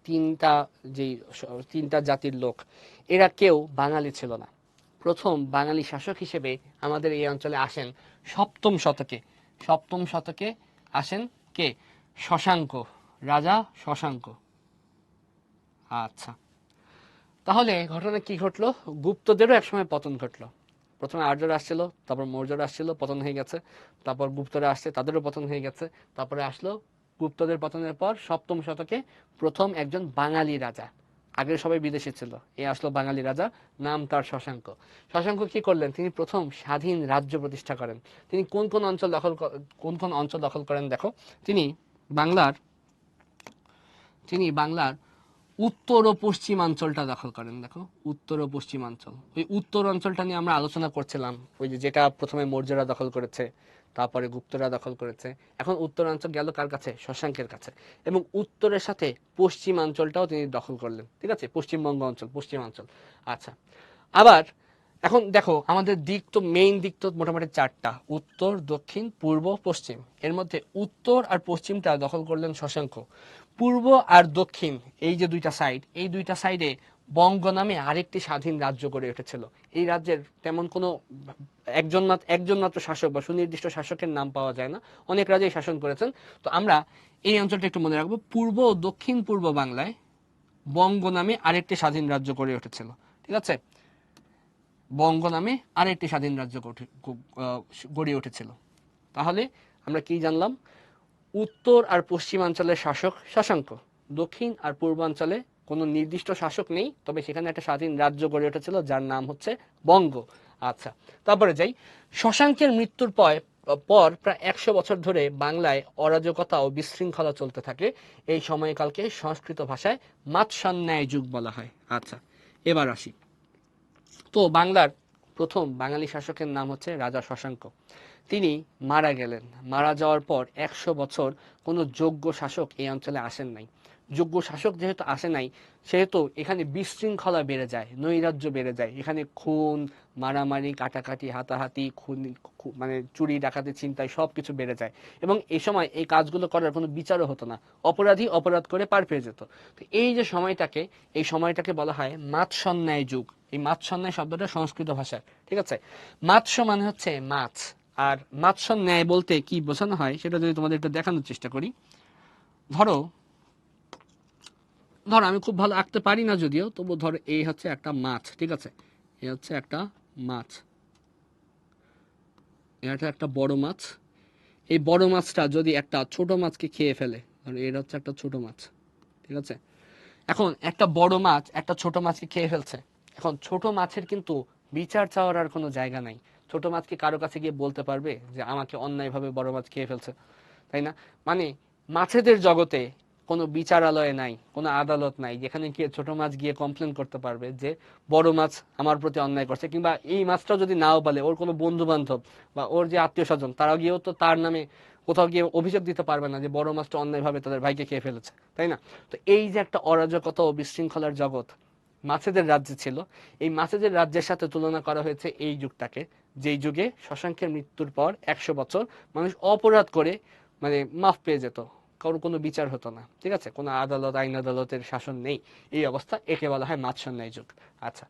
তিনটা জাতির লোক, এরা কেউ বাঙালি ছিল না। প্রথম বাঙালি শাসক হিসেবে আমাদের এই অঞ্চলে আসেন সপ্তম শতকে। সপ্তম শতকে আসেন কে? শশাঙ্ক, রাজা শশাঙ্ক। আচ্ছা, তাহলে ঘটনা কি ঘটলো? গুপ্তদেরও একসময় পতন ঘটলো। প্রথমে আর্যরা আসছিল, তারপর মৌর্যরা আসছিল, পতন হয়ে গেছে। তারপর গুপ্তরা আসছে, তাদেরও পতন হয়ে গেছে। তারপরে আসলো গুপ্তদের পতনের পর 7ম শতকে প্রথম একজন বাঙালি রাজা, আগে সবাই বিদেশে ছিল, এ আসলো বাঙালি রাজা, নাম তার শশাঙ্ক। শশাঙ্ক কি করলেন, তিনি প্রথম স্বাধীন রাজ্য প্রতিষ্ঠা করেন। তিনি কোন কোন অঞ্চল দখল করেন দেখো, তিনি বাংলার উত্তর ও পশ্চিমাঞ্চলটা দখল করেন। দেখো উত্তর ও পশ্চিমাঞ্চল, ওই উত্তর অঞ্চলটা নিয়ে আমরা আলোচনা করছিলাম, ওই যেটা প্রথমে মৌর্যরা দখল করেছে, তারপরে গুপ্তরা দখল করেছে। এখন উত্তরাঞ্চল গেল কার কাছে, শশাঙ্কের কাছে, এবং উত্তরের সাথে পশ্চিমাঞ্চলটাও তিনি দখল করলেন। ঠিক আছে, পশ্চিমবঙ্গ অঞ্চল, পশ্চিমাঞ্চল। আচ্ছা, আবার এখন দেখো আমাদের দিক তো, মেইন দিক তো মোটামুটি 4টা, উত্তর, দক্ষিণ, পূর্ব, পশ্চিম। এর মধ্যে উত্তর আর পশ্চিমটা দখল করলেন শশাঙ্ক। পূর্ব আর দক্ষিণ এই যে 2টা সাইড, এই 2টা সাইডে বঙ্গ নামে আরেকটি স্বাধীন রাজ্য গড়ে উঠেছিল। এই রাজ্যের তেমন কোনো একজন মাত্র শাসক বা সুনির্দিষ্ট শাসকের নাম পাওয়া যায় না, অনেক রাজাই শাসন করেছেন। তো আমরা এই অঞ্চলটা একটু মনে রাখবো, পূর্ব ও দক্ষিণ পূর্ব বাংলায় বঙ্গ নামে আরেকটি স্বাধীন রাজ্য গড়ে উঠেছিল। ঠিক আছে, বঙ্গ নামে আরেকটি স্বাধীন রাজ্য গড়ে উঠেছিল। তাহলে আমরা কি জানলাম, উত্তর আর পশ্চিমাঞ্চলের শাসক শশাঙ্ক, দক্ষিণ আর পূর্বাঞ্চলে কোনো নির্দিষ্ট শাসক নেই, তবে সেখানে একটা স্বাধীন রাজ্য গড়ে উঠেছিল যার নাম হচ্ছে বঙ্গ। আচ্ছা, তারপরে যাই, শশাঙ্কের মৃত্যুর পর প্রায় 100 বছর ধরে বাংলায় অরাজকতা ও বিশৃঙ্খলা চলতে থাকে। এই সময়কালকে সংস্কৃত ভাষায় মাৎসন্যায় যুগ বলা হয়। আচ্ছা, এবার আসি, তো বাংলার প্রথম বাঙালি শাসকের নাম হচ্ছে রাজা শশাঙ্ক। তিনি মারা গেলেন। মারা যাওয়ার পর 100 বছর কোনো যোগ্য শাসক এই অঞ্চলে আসেন নাই। যোগ্য শাসক যেহেতু আসে নাই, সেহেতু এখানে বিশৃঙ্খলা বেড়ে যায়, নৈরাজ্য বেড়ে যায়। এখানে খুন, মারামারি, কাটাকাটি, হাতাহাতি, মানে চুরি, ডাকাতি, ছিনতাই সবকিছু বেড়ে যায়। এবং এই সময় এই কাজগুলো করার কোনো বিচারও হতো না, অপরাধী অপরাধ করে পার পেয়ে যেত। তো এই যে সময়টাকে বলা হয় মাৎসন্যায় যুগ। এই মাৎসন্যায় শব্দটা সংস্কৃত ভাষার। ঠিক আছে, মাৎস্য মানে হচ্ছে মাছ, আর মাৎসন্যায় বলতে কি বোঝানো হয় সেটা যদি তোমাদের একটু দেখানোর চেষ্টা করি। ধরো আমি খুব ভালো আঁকতে পারি না যদিও, তবু ধরো এই হচ্ছে একটা মাছ। ঠিক আছে, এই হচ্ছে একটা মাছ, এটা একটা বড় মাছ। এই বড় মাছটা যদি একটা ছোট মাছকে খেয়ে ফেলে, ধরো এটা হচ্ছে একটা ছোট মাছ। ঠিক আছে, এখন একটা বড় মাছ একটা ছোট মাছকে খেয়ে ফেলছে। এখন ছোট মাছের কিন্তু বিচার চাওয়ার আর কোনো জায়গা নাই। ছোট মাছ কি কারো কাছে গিয়ে বলতে পারবে যে আমাকে অন্যায়ভাবে বড় মাছ খেয়ে ফেলছে? তাই না? মানে মাছেদের জগতে কোনো বিচারালয় নাই, কোনো আদালত নাই যেখানে গিয়ে ছোট মাছ গিয়ে কমপ্লেন করতে পারবে যে বড় মাছ আমার প্রতি অন্যায় করছে। কিংবা এই মাছটা যদি নাও বলে, ওর কোনো বন্ধু বান্ধব বা ওর যে আত্মীয় স্বজন তারা গিয়েও তো তার নামে কোথাও গিয়ে অভিযোগ দিতে পারবে না যে বড় মাছটা অন্যায়ভাবে তাদের ভাইকে খেয়ে ফেলেছে। তাই না? তো এই যে একটা অরাজকতা ও বিশৃঙ্খলার জগৎ মাছেদের রাজ্যে ছিল, এই মাছেদের রাজ্যের সাথে তুলনা করা হয়েছে এই যুগটাকে, যেই যুগে শশাঙ্কের মৃত্যুর পর 100 বছর মানুষ অপরাধ করে মানে মাফ পেয়ে যেত, কারোর কোনো বিচার হতো না। ঠিক আছে, কোনো আদালত, আইন আদালতের শাসন নেই, এই অবস্থা, একে বলা হয় মাৎসন্যায় যুগ। আচ্ছা,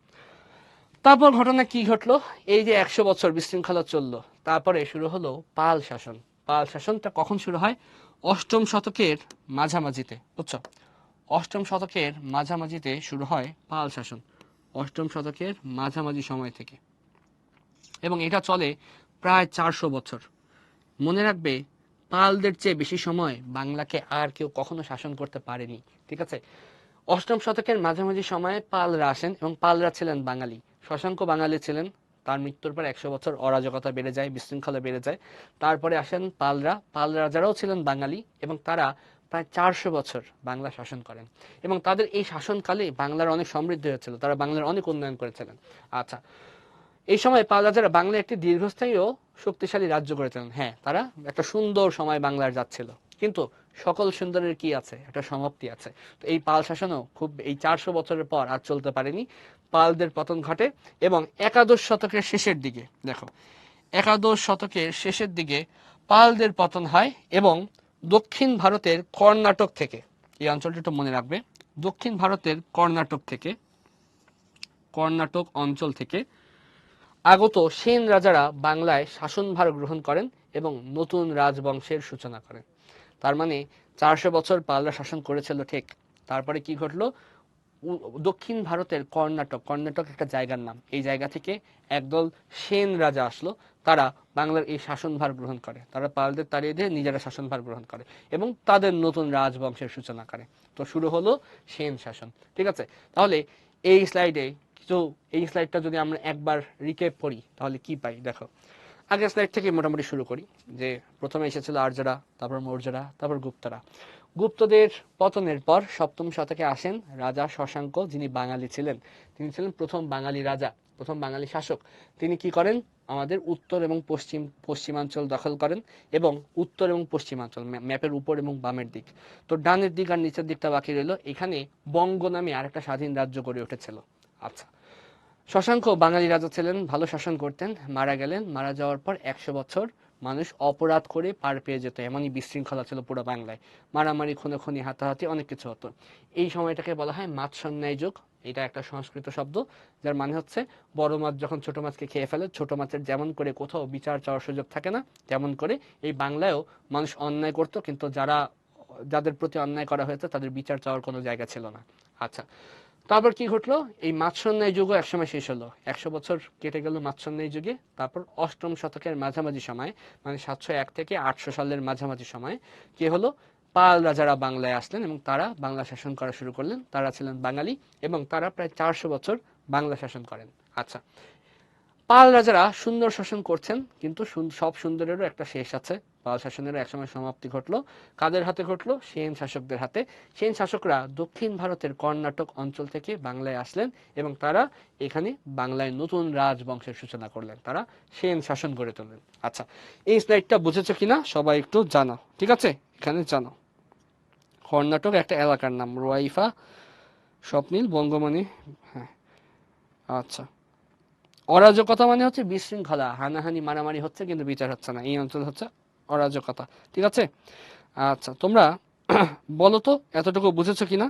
তারপর ঘটনা কি ঘটলো, এই যে 100 বছর বিশৃঙ্খলা চললো, তারপরে শুরু হলো পাল শাসন। পাল শাসনটা কখন শুরু হয়, 8ম শতকের মাঝামাঝিতে, বুঝছো? 8ম শতকের মাঝামাঝিতে শুরু হয় পাল শাসন, 8ম শতকের মাঝামাঝি সময় থেকে, এবং এটা চলে প্রায় 400 বছর। মনে রাখবে, পালদের চেয়ে বেশি সময় বাংলাকে আর কেউ কখনো শাসন করতে পারেনি। ঠিক আছে, 8ম শতকের মাঝামাঝি সময়ে পালরা আসেন, এবং পালরা ছিলেন বাঙালি। শশাঙ্ক বাঙালি ছিলেন, তার মৃত্যুর পর 100 বছর অরাজকতা বেড়ে যায়, বিশৃঙ্খলা বেড়ে যায়। তারপরে আসেন পালরা, পাল রাজারাও ছিলেন বাঙালি, এবং তারা প্রায় 400 বছর বাংলা শাসন করেন। এবং তাদের এই শাসনকালে বাংলার অনেক সমৃদ্ধি হয়েছিল, তারা বাংলার অনেক উন্নয়ন করেছিলেন। আচ্ছা, এই সময় পাল রাজারা বাংলা একটি দীর্ঘস্থায়ী ও শক্তিশালী রাজ্য করেছিলেন। হ্যাঁ, তারা একটা সুন্দর সময় বাংলার যাচ্ছিল, কিন্তু সকল সুন্দরের কি আছে, একটা সমাপ্তি আছে। তো এই পাল শাসনও খুব এই 400 বছরের পর আর চলতে পারেনি, পালদের পতন ঘটে। এবং একাদশ শতকের শেষের দিকে দেখো, একাদশ শতকের শেষের দিকে পালদের পতন হয়, এবং দক্ষিণ ভারতের কর্ণাটক থেকে, এই অঞ্চলটি একটু মনে রাখবে, দক্ষিণ ভারতের কর্ণাটক অঞ্চল থেকে আগত সেন রাজারা বাংলায় শাসনভার গ্রহণ করেন এবং নতুন রাজবংশের সূচনা করেন। তার মানে 400 বছর পালরা শাসন করেছিল ঠিক, তারপরে কি ঘটলো, দক্ষিণ ভারতের কর্ণাটক, কর্ণাটক একটা জায়গার নাম, এই জায়গা থেকে একদল সেন রাজা আসলো, তারা বাংলার এই শাসনভার গ্রহণ করে, তারা পালদের তাড়িয়ে দিয়ে নিজেরা শাসনভার গ্রহণ করে এবং তাদের নতুন রাজবংশের সূচনা করে। তো শুরু হলো সেন শাসন। ঠিক আছে, তাহলে এই স্লাইডে কিছু, এই স্লাইডটা যদি আমরা একবার রিক্যাপ করি তাহলে কি পাই দেখো। আগের স্লাইড থেকে মোটামুটি শুরু করি, যে প্রথমে এসেছিল আর্যরা, তারপর মৌর্যরা, তারপর গুপ্তরা। গুপ্তদের পতনের পর সপ্তম শতকে আসেন রাজা শশাঙ্ক, যিনি বাঙালি ছিলেন। তিনি ছিলেন প্রথম বাঙালি রাজা, প্রথম বাঙালি শাসক। তিনি কি করেন, আমাদের উত্তর এবং পশ্চিমাঞ্চল দখল করেন, এবং উত্তর এবং পশ্চিমাঞ্চল ম্যাপের উপর এবং বামের দিক, তো ডানের দিক আর নিচের দিকটা বাকি রইল। এখানে বঙ্গ নামে আরেকটা স্বাধীন রাজ্য গড়ে উঠেছিল। আচ্ছা, শশাঙ্ক বাঙালি রাজা ছিলেন, ভালো শাসন করতেন, মারা গেলেন। মারা যাওয়ার পর 100 বছর মানুষ অপরাধ করে পার পেয়ে যেত, এমনই বিশৃঙ্খলা ছিল পুরো বাংলায়। মারামারি, খুনোখুনি, হাতাহাতি, অনেক কিছু হতো। এই সময়টাকে বলা হয় মাৎস্যন্যায় যুগ। এটা একটা সংস্কৃত শব্দ, যার মানে হচ্ছে বড় মাছ যখন ছোট মাছকে খেয়ে ফেলে, ছোট মাছের যেমন করে কোথাও বিচার চাওয়ার সুযোগ থাকে না, তেমন করে এই বাংলায়ও মানুষ অন্যায় করতো, কিন্তু যাদের প্রতি অন্যায় করা হয়েছে তাদের বিচার চাওয়ার কোনো জায়গা ছিল না। আচ্ছা, তারপর কি ঘটলো, এই মাৎস্যন্যায় যুগও একসময় শেষ হলো, 100 বছর কেটে গেল মাৎস্যন্যায় যুগে। তারপর অষ্টম শতকের মাঝামাঝি সময়, মানে 701 থেকে 800 সালের মাঝামাঝি সময় কি হলো, পাল রাজারা বাংলায় আসলেন এবং তারা বাংলা শাসন করা শুরু করলেন। তারা ছিলেন বাঙালি এবং তারা প্রায় 400 বছর বাংলা শাসন করেন। আচ্ছা, পাল রাজারা সুন্দর শাসন করছেন, কিন্তু সব সুন্দরেরও একটা শেষ আছে। পাল শাসনেরও একসময় সমাপ্তি ঘটলো। কাদের হাতে ঘটলো? সেন শাসকদের হাতে। সেন শাসকরা দক্ষিণ ভারতের কর্ণাটক অঞ্চল থেকে বাংলায় আসলেন এবং তারা এখানে বাংলায় নতুন রাজবংশের সূচনা করলেন, তারা সেন শাসন গড়ে তুললেন। আচ্ছা, এই স্লাইডটা বুঝেছো কিনা সবাই একটু জানাও। ঠিক আছে, এখানে জানাও, কর্ণাটক একটা এলাকার নাম, রোয়াইফা, স্বপ্নীল, বঙ্গমণি। হ্যাঁ, আচ্ছা। অরাজকতা মানে হচ্ছে বিশৃঙ্খলা, হানাহানি, মারামারি হচ্ছে কিন্তু বিচার হচ্ছে না, এই অঞ্চল হচ্ছে অরাজকতা। ঠিক আছে, আচ্ছা তোমরা বলো তো এতটুকু বুঝেছো কিনা।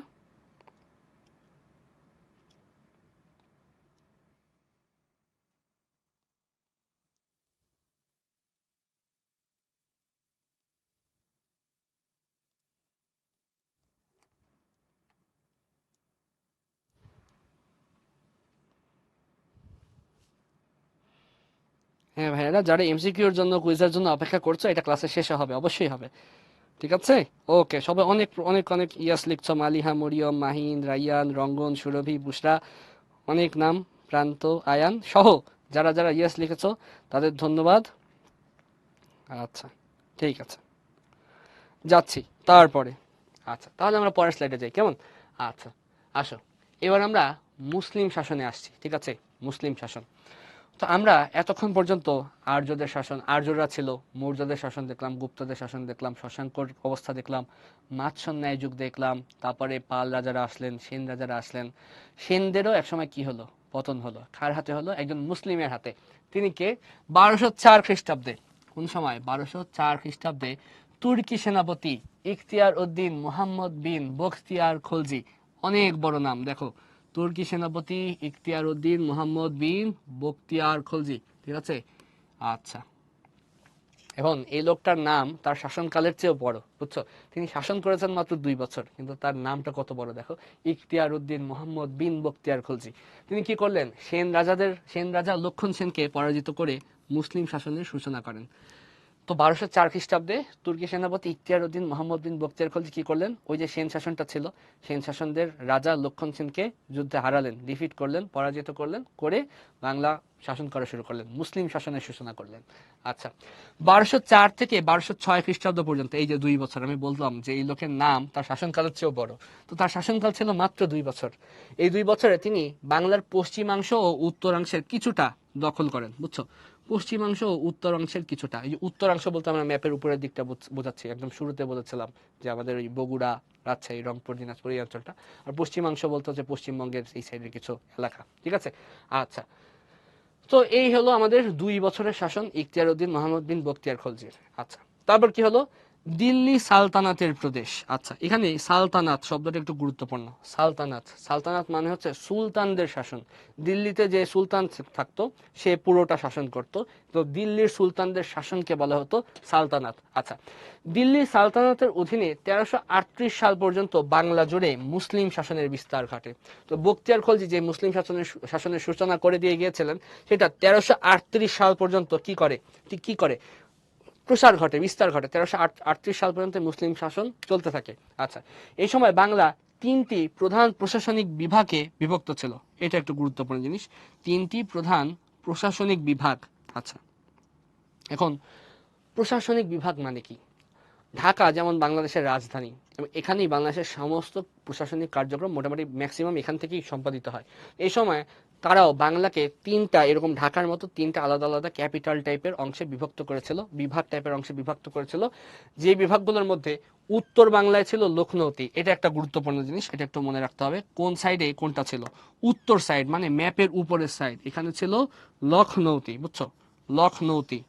হ্যাঁ ভাইয়েরা, যারা এমসিকিউর জন্য, কুইজের জন্য অপেক্ষা করছো, এটা ক্লাসের শেষে হবে, অবশ্যই হবে। ঠিক আছে, ওকে, সবাই অনেক অনেক অনেক ইয়াস লিখছো, মালিহা, মরিয়ম, মাহিন, রাইয়ান, রঙ্গন, সুরভি, বুসরা, অনেক নাম, প্রান্ত, আয়ান সহ যারা যারা ইয়াস লিখেছো তাদের ধন্যবাদ। আচ্ছা, ঠিক আছে, যাচ্ছি তারপরে। আচ্ছা, তাহলে আমরা পরের স্লাইডে যাই, কেমন? আচ্ছা, আসো, এবার আমরা মুসলিম শাসনে আসছি। ঠিক আছে, মুসলিম শাসন। তো আমরা এতক্ষণ পর্যন্ত আর্যদের শাসন, আর্যরা ছিল, মৌর্যদের শাসন দেখলাম, গুপ্তদের শাসন দেখলাম, শশাঙ্কর অবস্থা দেখলাম, মাৎস্যন্যায় যুগ দেখলাম, তারপরে পাল রাজারা আসলেন, সেন রাজারা আসলেন। সেনদেরও একসময় কি হলো, পতন হলো। কার হাতে হলো? একজন মুসলিমের হাতে। তিনি কে? 1204 খ্রিস্টাব্দে। কোন সময়? 1204 খ্রিস্টাব্দে তুর্কি সেনাপতি ইখতিয়ার উদ্দিন মুহাম্মদ বিন বখতিয়ার খলজি। অনেক বড় নাম, দেখো, তুর্কি সেনাপতি ইখতিয়ার উদ্দিন মুহাম্মদ বিন বখতিয়ার খলজি। ঠিক আছে, আচ্ছা। এখন এই লোকটার নাম তার শাসনকালের চেয়েও বড়, বুঝছো? তিনি শাসন করেছেন মাত্র 2 বছর, কিন্তু তার নামটা কত বড় দেখো, ইখতিয়ার উদ্দিন মোহাম্মদ বিন বখতিয়ার খলজি। তিনি কি করলেন? সেন রাজা লক্ষণ সেনকে পরাজিত করে মুসলিম শাসনের সূচনা করেন। তো 1204 খ্রিস্টাব্দে তুর্কি সেনাপতি ইখতিয়ার উদ্দিন মোহাম্মদ বিন বখতিয়ার খলজি কি করলেন? ওই যে সেন শাসনটা ছিল, সেন শাসনদের রাজা লক্ষণ সেনকে যুদ্ধে হারালেন, ডিফিট করলেন, পরাজিত করলেন, করে বাংলা শাসন করা শুরু করলেন, মুসলিম শাসনের সূচনা করলেন। আচ্ছা, 1204 থেকে 1206 খ্রিস্টাব্দ পর্যন্ত, এই যে 2 বছর আমি বললাম যে এই লোকের নাম তার শাসনকালের চেয়েও বড়, তো তার শাসনকাল ছিল মাত্র 2 বছর। এই 2 বছরে তিনি বাংলার পশ্চিমাংশ ও উত্তরাংশের কিছুটা দখল করেন, বুঝছো? পশ্চিমাংশ ও উত্তরাংশের কিছুটা, এই যে উত্তরাংশ বলতে আমরা ম্যাপের উপরের দিকটা বোঝাচ্ছি, একদম শুরুতে বলেছিলাম যে আমাদের ওই বগুড়া, রাজশাহী, রংপুর, দিনাজপুর এই অঞ্চলটা। আর পশ্চিমাংশ বলতে হচ্ছে পশ্চিমবঙ্গের এই সাইডের কিছু এলাকা। ঠিক আছে, আচ্ছা। তো এই হলো আমাদের 2 বছরের শাসন ইখতিয়ার উদ্দিন মোহাম্মদ বিন বখতিয়ার খলজির। আচ্ছা, তারপর কি হলো? দিল্লি সালতানাতের প্রদেশ। আচ্ছা, এখানে সালতানাত শব্দটা একটু গুরুত্বপূর্ণ। সালতানাত, সালতানাত মানে হচ্ছে সুলতানদের শাসন। দিল্লিতে যে সুলতান থাকতো সে পুরোটা শাসন করত, তো দিল্লির সুলতানদের শাসনকে বলা হতো সালতানাত। আচ্ছা, দিল্লি সালতানাতের অধীনে 1338 সাল পর্যন্ত বাংলা জুড়ে মুসলিম শাসনের বিস্তার ঘটে। তো বখতিয়ার খলজি যে মুসলিম শাসনের সূচনা করে দিয়ে গিয়েছিলেন, সেটা 1338 সাল পর্যন্ত কি করে প্রসার ঘটে, বিস্তার ঘটে। 1338 সাল পর্যন্ত মুসলিম শাসন চলতে থাকে। আচ্ছা, এই সময় বাংলা 3টি প্রধান প্রশাসনিক বিভাগে বিভক্ত ছিল। এটা একটু গুরুত্বপূর্ণ জিনিস, 3টি প্রধান প্রশাসনিক বিভাগ। আচ্ছা, এখন প্রশাসনিক বিভাগ মানে কি? ঢাকা যেমন বাংলাদেশের রাজধানী, এবং এখানেই বাংলাদেশের সমস্ত প্রশাসনিক কার্যক্রম মোটামুটি ম্যাক্সিমাম এখান থেকেই সম্পাদিত হয়। এই সময় তারাও বাংলাকে 3টা এরকম ঢাকার মতো 3টা আলাদা আলাদা ক্যাপিটাল টাইপের অংশে বিভক্ত করেছিল, বিভাগ টাইপের অংশে বিভক্ত করেছিল। যে বিভাগগুলোর মধ্যে উত্তর বাংলায় ছিল লখনৌতি। এটা একটা গুরুত্বপূর্ণ জিনিস, এটা একটু মনে রাখতে হবে কোন সাইডে কোনটা ছিল। উত্তর সাইড মানে ম্যাপের উপরের সাইড, এখানে ছিল লখনৌতি, বুঝছো, লখনৌতি।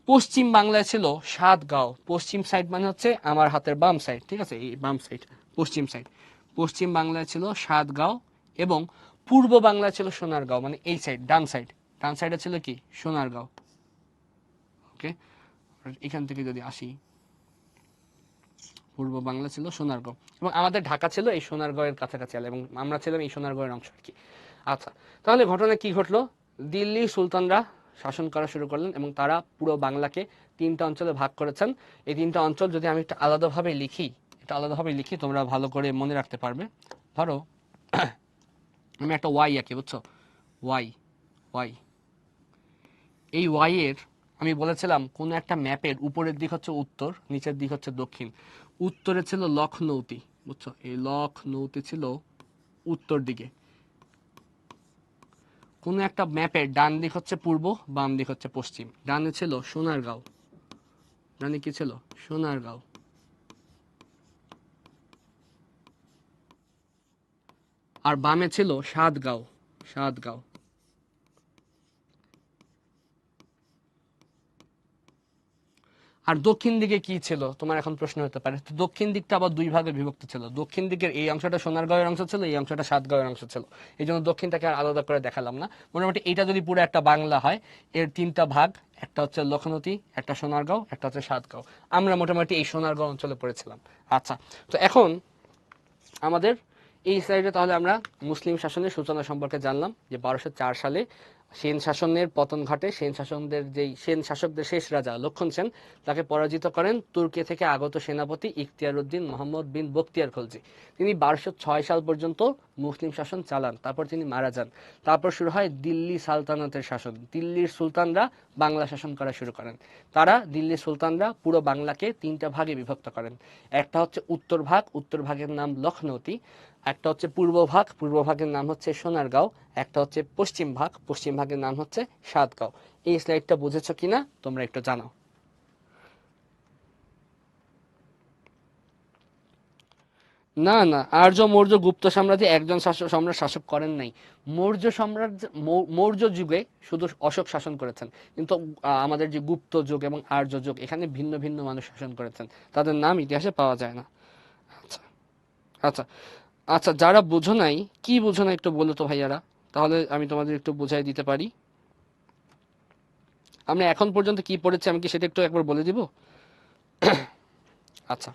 পশ্চিম বাংলায় ছিল সাতগাঁও। পশ্চিম সাইড মানে হচ্ছে আমার হাতের বাম সাইড, ঠিক আছে, এই বাম সাইড পশ্চিম সাইড। পশ্চিম বাংলায় ছিল সাতগাঁও, এবং পূর্ব বাংলায় ছিল সোনারগাঁও, মানে এই সাইড ডান সাইড। ডান সাইডে ছিল কি সোনারগাঁও। ওকে, এখান থেকে যদি আসি, পূর্ব বাংলা ছিল সোনারগাঁও, এবং আমাদের ঢাকা ছিল এই সোনারগাঁওয়ের কাছাকাছি, এবং আমরা ছিলাম এই সোনারগাঁওয়ের অংশ আর কি। আচ্ছা, তাহলে ঘটনা কি ঘটলো? দিল্লি সুলতানরা শাসন করা শুরু করলেন, এবং তারা পুরো বাংলাকে 3টা অঞ্চলে ভাগ করেছেন। এই 3টা অঞ্চল যদি আমি একটা আলাদাভাবে লিখি, তোমরা ভালো করে মনে রাখতে পারবে। ধরো আমি একটা ওয়াই আঁকি, বুঝছো, ওয়াই ওয়াই এই ওয়াই এর আমি বলেছিলাম কোন একটা ম্যাপের উপরের দিক হচ্ছে উত্তর, নিচের দিক হচ্ছে দক্ষিণ। উত্তরে ছিল লখনৌতি, বুঝছো, এই লখনৌতি ছিল উত্তর দিকে। কোন একটা ম্যাপের ডান দিক হচ্ছে পূর্ব, বাম দিক হচ্ছে পশ্চিম। ডানে ছিল সোনারগাঁও, ডানে কি ছিল সোনারগাঁও, আর বামে ছিল সাতগাঁও, সাতগাঁও। আর দক্ষিণ দিকে কি ছিল তোমার এখন প্রশ্ন হতে পারে, তো দক্ষিণ দিকটা আবার 2 ভাগে বিভক্ত ছিল। দক্ষিণ দিকের এই অংশটা সোনারগাঁওয়ের অংশ ছিল, এই অংশটা সাতগাঁওয়ের অংশ ছিল। এই জন্য দক্ষিণটাকে আর আলাদা করে দেখালাম না। মোটামুটি এটা যদি পুরো একটা বাংলা হয়, এর 3টা ভাগ, একটা হচ্ছে লখনৌতি, একটা সোনারগাঁও, একটা হচ্ছে সাতগাঁও। আমরা মোটামুটি এই সোনারগাঁও অঞ্চলে পড়েছিলাম। আচ্ছা, তো এখন আমাদের এই সাইডে তাহলে আমরা মুসলিম শাসনের সূচনা সম্পর্কে জানলাম, যে 1204 সালে সেন শাসনের পতন ঘটে। সেন শাসকদের শেষ রাজা লক্ষণ সেন তাকে পরাজিত করেন তুর্কি থেকে আগত সেনাপতি ইখতিয়ার উদ্দিন মোহাম্মদ বিন বখতিয়ার খলজি। তিনি 1206 সাল পর্যন্ত মুসলিম শাসন চালান, তারপর তিনি মারা যান। তারপর শুরু হয় দিল্লি সালতানাতের শাসন। দিল্লির সুলতানরা বাংলা শাসন করা শুরু করেন। দিল্লির সুলতানরা পুরো বাংলাকে 3টা ভাগে বিভক্ত করেন। একটা হচ্ছে উত্তর ভাগ, উত্তর ভাগের নাম লখনৌতি। একটা হচ্ছে পূর্ব ভাগ, পূর্ব ভাগের নাম হচ্ছে সোনারগাঁও। একটা হচ্ছে পশ্চিম ভাগ, পশ্চিম ভাগের নাম হচ্ছে সাতগাঁও। এই স্লাইডটা বুঝেছো কিনা তোমরা একটু জানাও। না না, আর্য মৌর্য গুপ্ত সাম্রাজ্যে একজন সম্রাট শাসক করেন নাই। মৌর্য যুগে শুধু অশোক শাসন করেছেন, কিন্তু আমাদের যে গুপ্ত যুগ এবং আর্য যুগ, এখানে ভিন্ন ভিন্ন মানুষ শাসন করেছেন, তাদের নাম ইতিহাসে পাওয়া যায় না। আচ্ছা আচ্ছা আচ্ছা, যারা বুঝো নাই, কি বুঝো না একটু বলো তো ভাইয়ারা, তাহলে আমি তোমাদের একটু বুঝাই দিতে পারি। আমরা এখন পর্যন্ত কি পড়েছি আমি কি সেটা একটু একবার বলে দিব? আচ্ছা,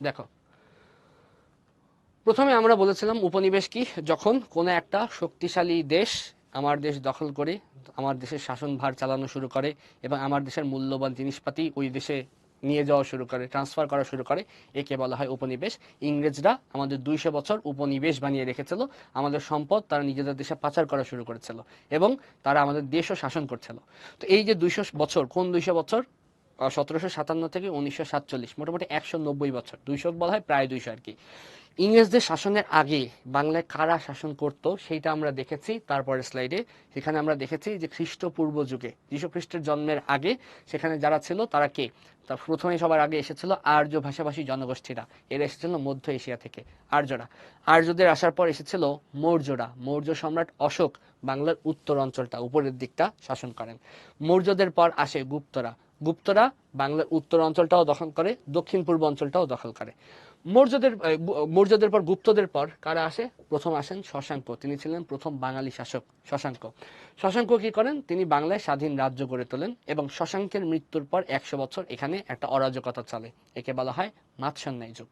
দেখো, প্রথমে আমরা বলেছিলাম উপনিবেশ কি, যখন কোনো একটা শক্তিশালী দেশ আমার দেশ দখল করে আমার দেশের শাসনভার চালানো শুরু করে, এবং আমার দেশের মূল্যবান জিনিসপাতি ওই দেশে নিয়ে যাওয়া শুরু করে, ট্রান্সফার করা শুরু করে, একে বলা হয় উপনিবেশ। ইংরেজরা আমাদের 200 বছর উপনিবেশ বানিয়ে রেখেছিল। আমাদের সম্পদ তারা নিজেদের দেশে পাচার করা শুরু করেছিল, এবং তারা আমাদের দেশও শাসন করছিল। তো এই যে 200 বছর, কোন 200 বছর, 1757 থেকে 1947, মোটামুটি 190 বছর, 200 বলা হয় প্রায় 200 আর কি। ইংরেজদের শাসনের আগে বাংলায় কারা শাসন করত সেইটা আমরা দেখেছি তারপরের স্লাইডে। সেখানে আমরা দেখেছি যে খ্রিস্টপূর্ব যুগে, যীশু খ্রিস্টের জন্মের আগে সেখানে যারা ছিল তারা কে, তার প্রথমে সবার আগে এসেছিল আর্য ভাষাভাষী জনগোষ্ঠীরা। এরা এসেছিল মধ্য এশিয়া থেকে, আর্যরা। আর্যদের আসার পর এসেছিল মৌর্যরা। মৌর্য সম্রাট অশোক বাংলার উত্তর অঞ্চলটা, উপরের দিকটা শাসন করেন। মৌর্যদের পর আসে গুপ্তরা। গুপ্তরা বাংলার উত্তর অঞ্চলটাও দখল করে, দক্ষিণ পূর্ব অঞ্চলটাও দখল করে। মৌর্যদের পর গুপ্তদের পর কারা আসে? প্রথম আসেন শশাঙ্ক, তিনি ছিলেন প্রথম বাঙালি শাসক শশাঙ্ক। শশাঙ্ক কি করেন? তিনি বাংলায় স্বাধীন রাজ্য গড়ে তোলেন এবং শশাঙ্কের মৃত্যুর পর 100 বছর এখানে একটা অরাজকতা চলে, একে বলা হয় মাৎসন্যায় যুগ।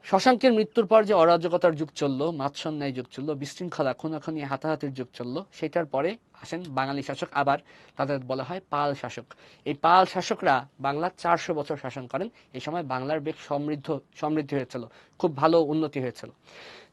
শশাঙ্কের মৃত্যুর পর যে অরাজকতার যুগ চললো, মাৎসন্যায় যুগ চললো, বিশৃঙ্খলা খুনাখুনি হাতাহাতির যুগ চললো, সেটার পরে আসেন বাঙালি শাসক, আবার তাদের বলা হয় পাল শাসক। এই পাল শাসকরা বাংলা 400 বছর শাসন করেন। এই সময় বাংলার বেশ সমৃদ্ধি হয়েছিল, খুব ভালো উন্নতি হয়েছিল।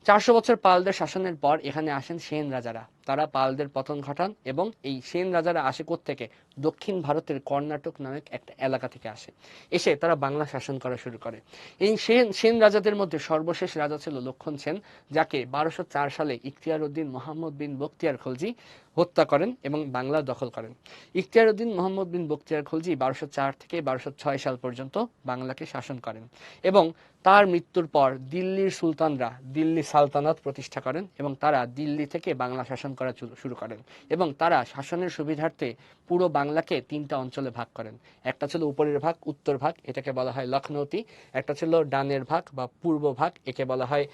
400 বছর পালদের শাসনের পর এখানে আসেন সেন রাজারা, তারা পালদের পতন ঘটান এবং এই সেন রাজারা আসে কোত্থেকে? দক্ষিণ ভারতের কর্ণাটক নামক একটা এলাকা থেকে আসে, এসে তারা বাংলা শাসন করা শুরু করে। এই সেন রাজাদের মধ্যে সর্বশেষ রাজা ছিল লক্ষণ সেন, যাকে 1204 সালে ইখতিয়ার উদ্দিন মোহাম্মদ বিন বখতিয়ার খলজি হত্যা করেন এবং বাংলা দখল করেন। ইখতিয়ার উদ্দিন মোহাম্মদ বিন বখতিয়ার খলজি 1204 থেকে 1206 সাল পর্যন্ত বাংলাকে শাসন করেন এবং তার মৃত্যুর পর দিল্লির সুলতানরা দিল্লি সালতানাত প্রতিষ্ঠা করেন এবং তারা দিল্লি থেকে বাংলা শাসন করা শুরু করেন এবং তারা শাসনের সুবিধার্থে পুরো বাংলাকে 3টা অঞ্চলে ভাগ করেন। একটা ছিল উপরের ভাগ, উত্তর ভাগ, এটাকে বলা হয় লখনৌতি। একটা ছিল ডানের ভাগ বা পূর্ব ভাগ, একে বলা হয়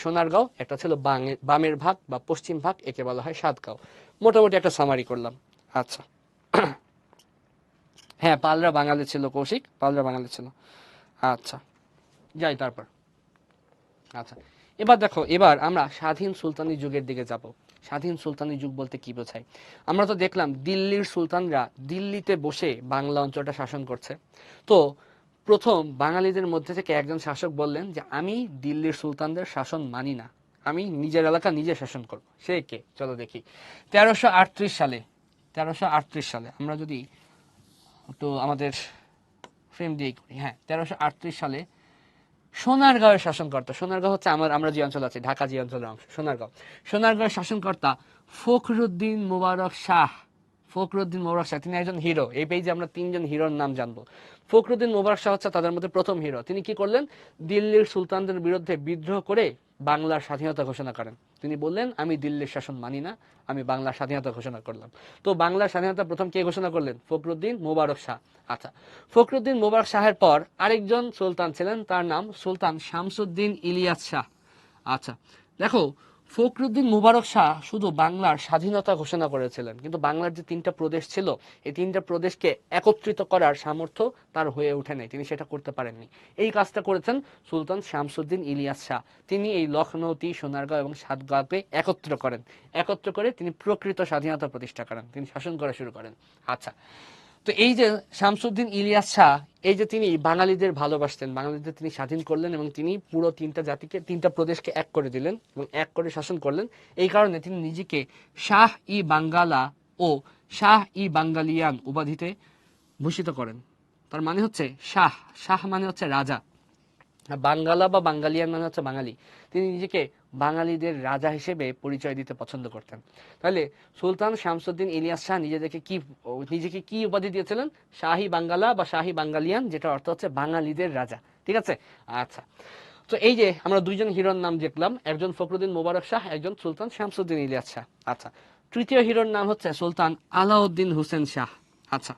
সোনারগাঁও। একটা ছিল বামের ভাগ বা পশ্চিম ভাগ, একে বলা হয় সাতগাঁও। মোটামুটি একটা সামারি করলাম। আচ্ছা, হ্যাঁ, পালরা বাঙালি ছিল কৌশিক, পালরা বাঙালি ছিল। আচ্ছা, যাই তারপর। আচ্ছা, এবার দেখো, এবার আমরা স্বাধীন সুলতানি যুগের দিকে যাব। স্বাধীন সুলতানি যুগ বলতে কি বোঝায়? আমরা তো দেখলাম দিল্লির সুলতানরা দিল্লিতে বসে বাংলা অঞ্চলটা শাসন করছে। তো প্রথম বাঙালিদের মধ্যে থেকে একজন শাসক বললেন যে আমি দিল্লির সুলতানদের শাসন মানি না, আমি নিজের এলাকা নিজে শাসন করব। সে কে? চলো দেখি। 1338 সালে, 1338 সালে আমরা যদি তো আমাদের ফ্রেম দিয়ে করি, হ্যাঁ, 1338 সালে সোনারগাঁওয়ের শাসনকর্তা, সোনারগাঁও হচ্ছে আমরা যে অঞ্চল আছে, ঢাকা যে অঞ্চলের অংশ, সোনারগাঁওয়ের শাসনকর্তা ফখরুদ্দিন মোবারক শাহ। ফখরুদ্দিন মোবারক শাহ, তিনি একজন হিরো। এই পেজে আমরা 3জন হিরোর নাম জানবো। ফখরুদ্দিন মোবারক শাহ হচ্ছে তাদের মধ্যে প্রথম হিরো। তিনি কি করলেন? দিল্লির সুলতানদের বিরুদ্ধে বিদ্রোহ করে বাংলার স্বাধীনতা ঘোষণা করেন। তিনি বললেন আমি দিল্লির শাসন মানি না, আমি বাংলার স্বাধীনতা ঘোষণা করলাম। তো বাংলার স্বাধীনতা প্রথম কে ঘোষণা করলেন? ফখরুদ্দিন মোবারক শাহ। আচ্ছা, ফখরুদ্দিন মোবারক শাহের পর আরেকজন সুলতান ছিলেন, তার নাম সুলতান শামসুদ্দিন ইলিয়াস শাহ। আচ্ছা, দেখো, ফখরুদ্দিন মোবারক শাহ শুধু বাংলার স্বাধীনতা ঘোষণা করেছিলেন, কিন্তু বাংলার যে 3টা প্রদেশ ছিল, এই 3টা প্রদেশকে একত্রিত করার সামর্থ্য তার হয়ে ওঠে নাই, তিনি সেটা করতে পারেননি। এই কাজটা করেছেন সুলতান শামসুদ্দিন ইলিয়াস শাহ। তিনি এই লখনৌতি, সোনারগাঁও এবং সাতগাঁওকে একত্র করে তিনি প্রকৃত স্বাধীনতা প্রতিষ্ঠা করেন, তিনি শাসন করা শুরু করেন। আচ্ছা, তো এই যে শামসুদ্দিন ইলিয়াস শাহ, এই যে তিনি বাঙালিদের ভালোবাসতেন, বাঙালিদের তিনি স্বাধীন করলেন এবং তিনি পুরো 3টা জাতিকে, 3টা প্রদেশকে এক করে দিলেন এবং এক করে শাসন করলেন। এই কারণে তিনি নিজেকে শাহ ই বাঙ্গালা ও শাহ ই বাঙ্গালিয়ান উপাধিতে ভূষিত করেন। তার মানে হচ্ছে শাহ, শাহ মানে হচ্ছে রাজা, বাঙ্গালা বা বাঙ্গালিয়ান মানে হচ্ছে বাঙালি। তিনি নিজেকে বাঙালিদের রাজা হিসেবে পরিচয় দিতে পছন্দ করতেন। তাহলে সুলতান শামসুদ্দিন ইলিয়াস শাহ নিজেকে কি উপাধি দিয়েছিলেন? শাহী বাঙ্গালা বা শাহী বাঙ্গালিয়ান, যেটা অর্থ হচ্ছে বাঙালিদের রাজা। ঠিক আছে? আচ্ছা, তো এই যে আমরা 2জন হিরোর নাম দেখলাম, একজন ফখরুদ্দিন মোবারক শাহ, একজন সুলতান শামসুদ্দিন ইলিয়াস শাহ। আচ্ছা, তৃতীয় হিরোর নাম হচ্ছে সুলতান আলাউদ্দিন হোসেন শাহ। আচ্ছা,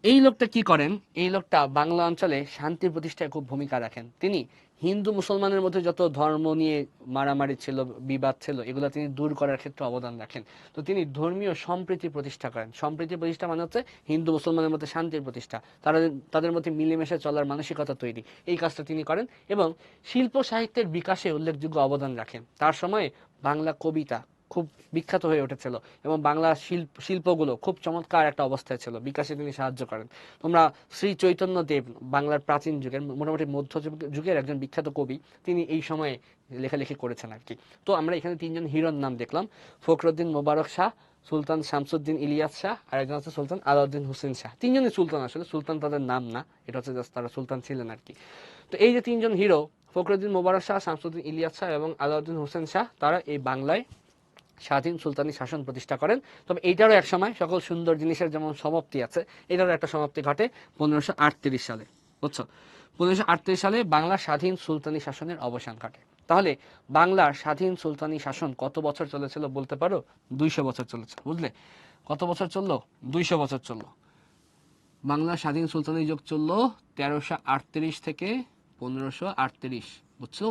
এই লোকটা কি করেন? এই লোকটা বাংলা অঞ্চলে শান্তি প্রতিষ্ঠায় খুব ভূমিকা রাখেন। তিনি হিন্দু মুসলমানের মধ্যে যত ধর্ম নিয়ে মারামারি ছিল, বিবাদ ছিল, এগুলো তিনি দূর করার ক্ষেত্রে অবদান রাখেন। তো তিনি ধর্মীয় সম্প্রীতি প্রতিষ্ঠা করেন। সম্প্রীতি প্রতিষ্ঠা মানে হচ্ছে হিন্দু মুসলমানের মধ্যে শান্তির প্রতিষ্ঠা, তাদের মধ্যে মিলেমিশে চলার মানসিকতা তৈরি, এই কাজটা তিনি করেন এবং শিল্প সাহিত্যের বিকাশে উল্লেখযোগ্য অবদান রাখেন। তার সময়ে বাংলা কবিতা খুব বিখ্যাত হয়ে উঠেছিল এবং বাংলা শিল্পগুলো খুব চমৎকার একটা অবস্থায় ছিল, বিকাশে তিনি সাহায্য করেন। তোমরা শ্রী চৈতন্য দেব, বাংলার প্রাচীন যুগের, মোটামুটি মধ্য যুগের একজন বিখ্যাত কবি, তিনি এই সময়ে লেখালেখি করেছেন আর কি। তো আমরা এখানে 3জন হিরোর নাম দেখলাম, ফখরুদ্দিন মোবারক শাহ, সুলতান শামসুদ্দিন ইলিয়াস শাহ, আর একজন হচ্ছে সুলতান আলাউদ্দিন হোসেন শাহ। 3জনই সুলতান, আসলে সুলতান তাদের নাম না, এটা হচ্ছে জাস্ট তারা সুলতান ছিলেন আর কি। তো এই যে 3জন হিরো, ফখরুদ্দিন মোবারক শাহ, শামসুদ্দিন ইলিয়াস শাহ এবং আলাউদ্দিন হোসেন শাহ, তারা এই বাংলায় স্বাধীন সুলতানি শাসন প্রতিষ্ঠা করেন। তবে এইটারও এক সময় সকল সুন্দর জিনিসের যেমন সমাপ্তি আছে, এটারও একটা সমাপ্তি ঘটে 1538 সালে। বুঝছো? 1538 সালে বাংলার স্বাধীন সুলতানি শাসনের অবসান ঘটে। তাহলে বাংলার স্বাধীন সুলতানি শাসন কত বছর চলেছিল বলতে পারো? 200 বছর চলেছে। বুঝলে? কত বছর চললো? 200 বছর চললো। বাংলা স্বাধীন সুলতানি যুগ চললো 1338 থেকে 1538, বুঝছো?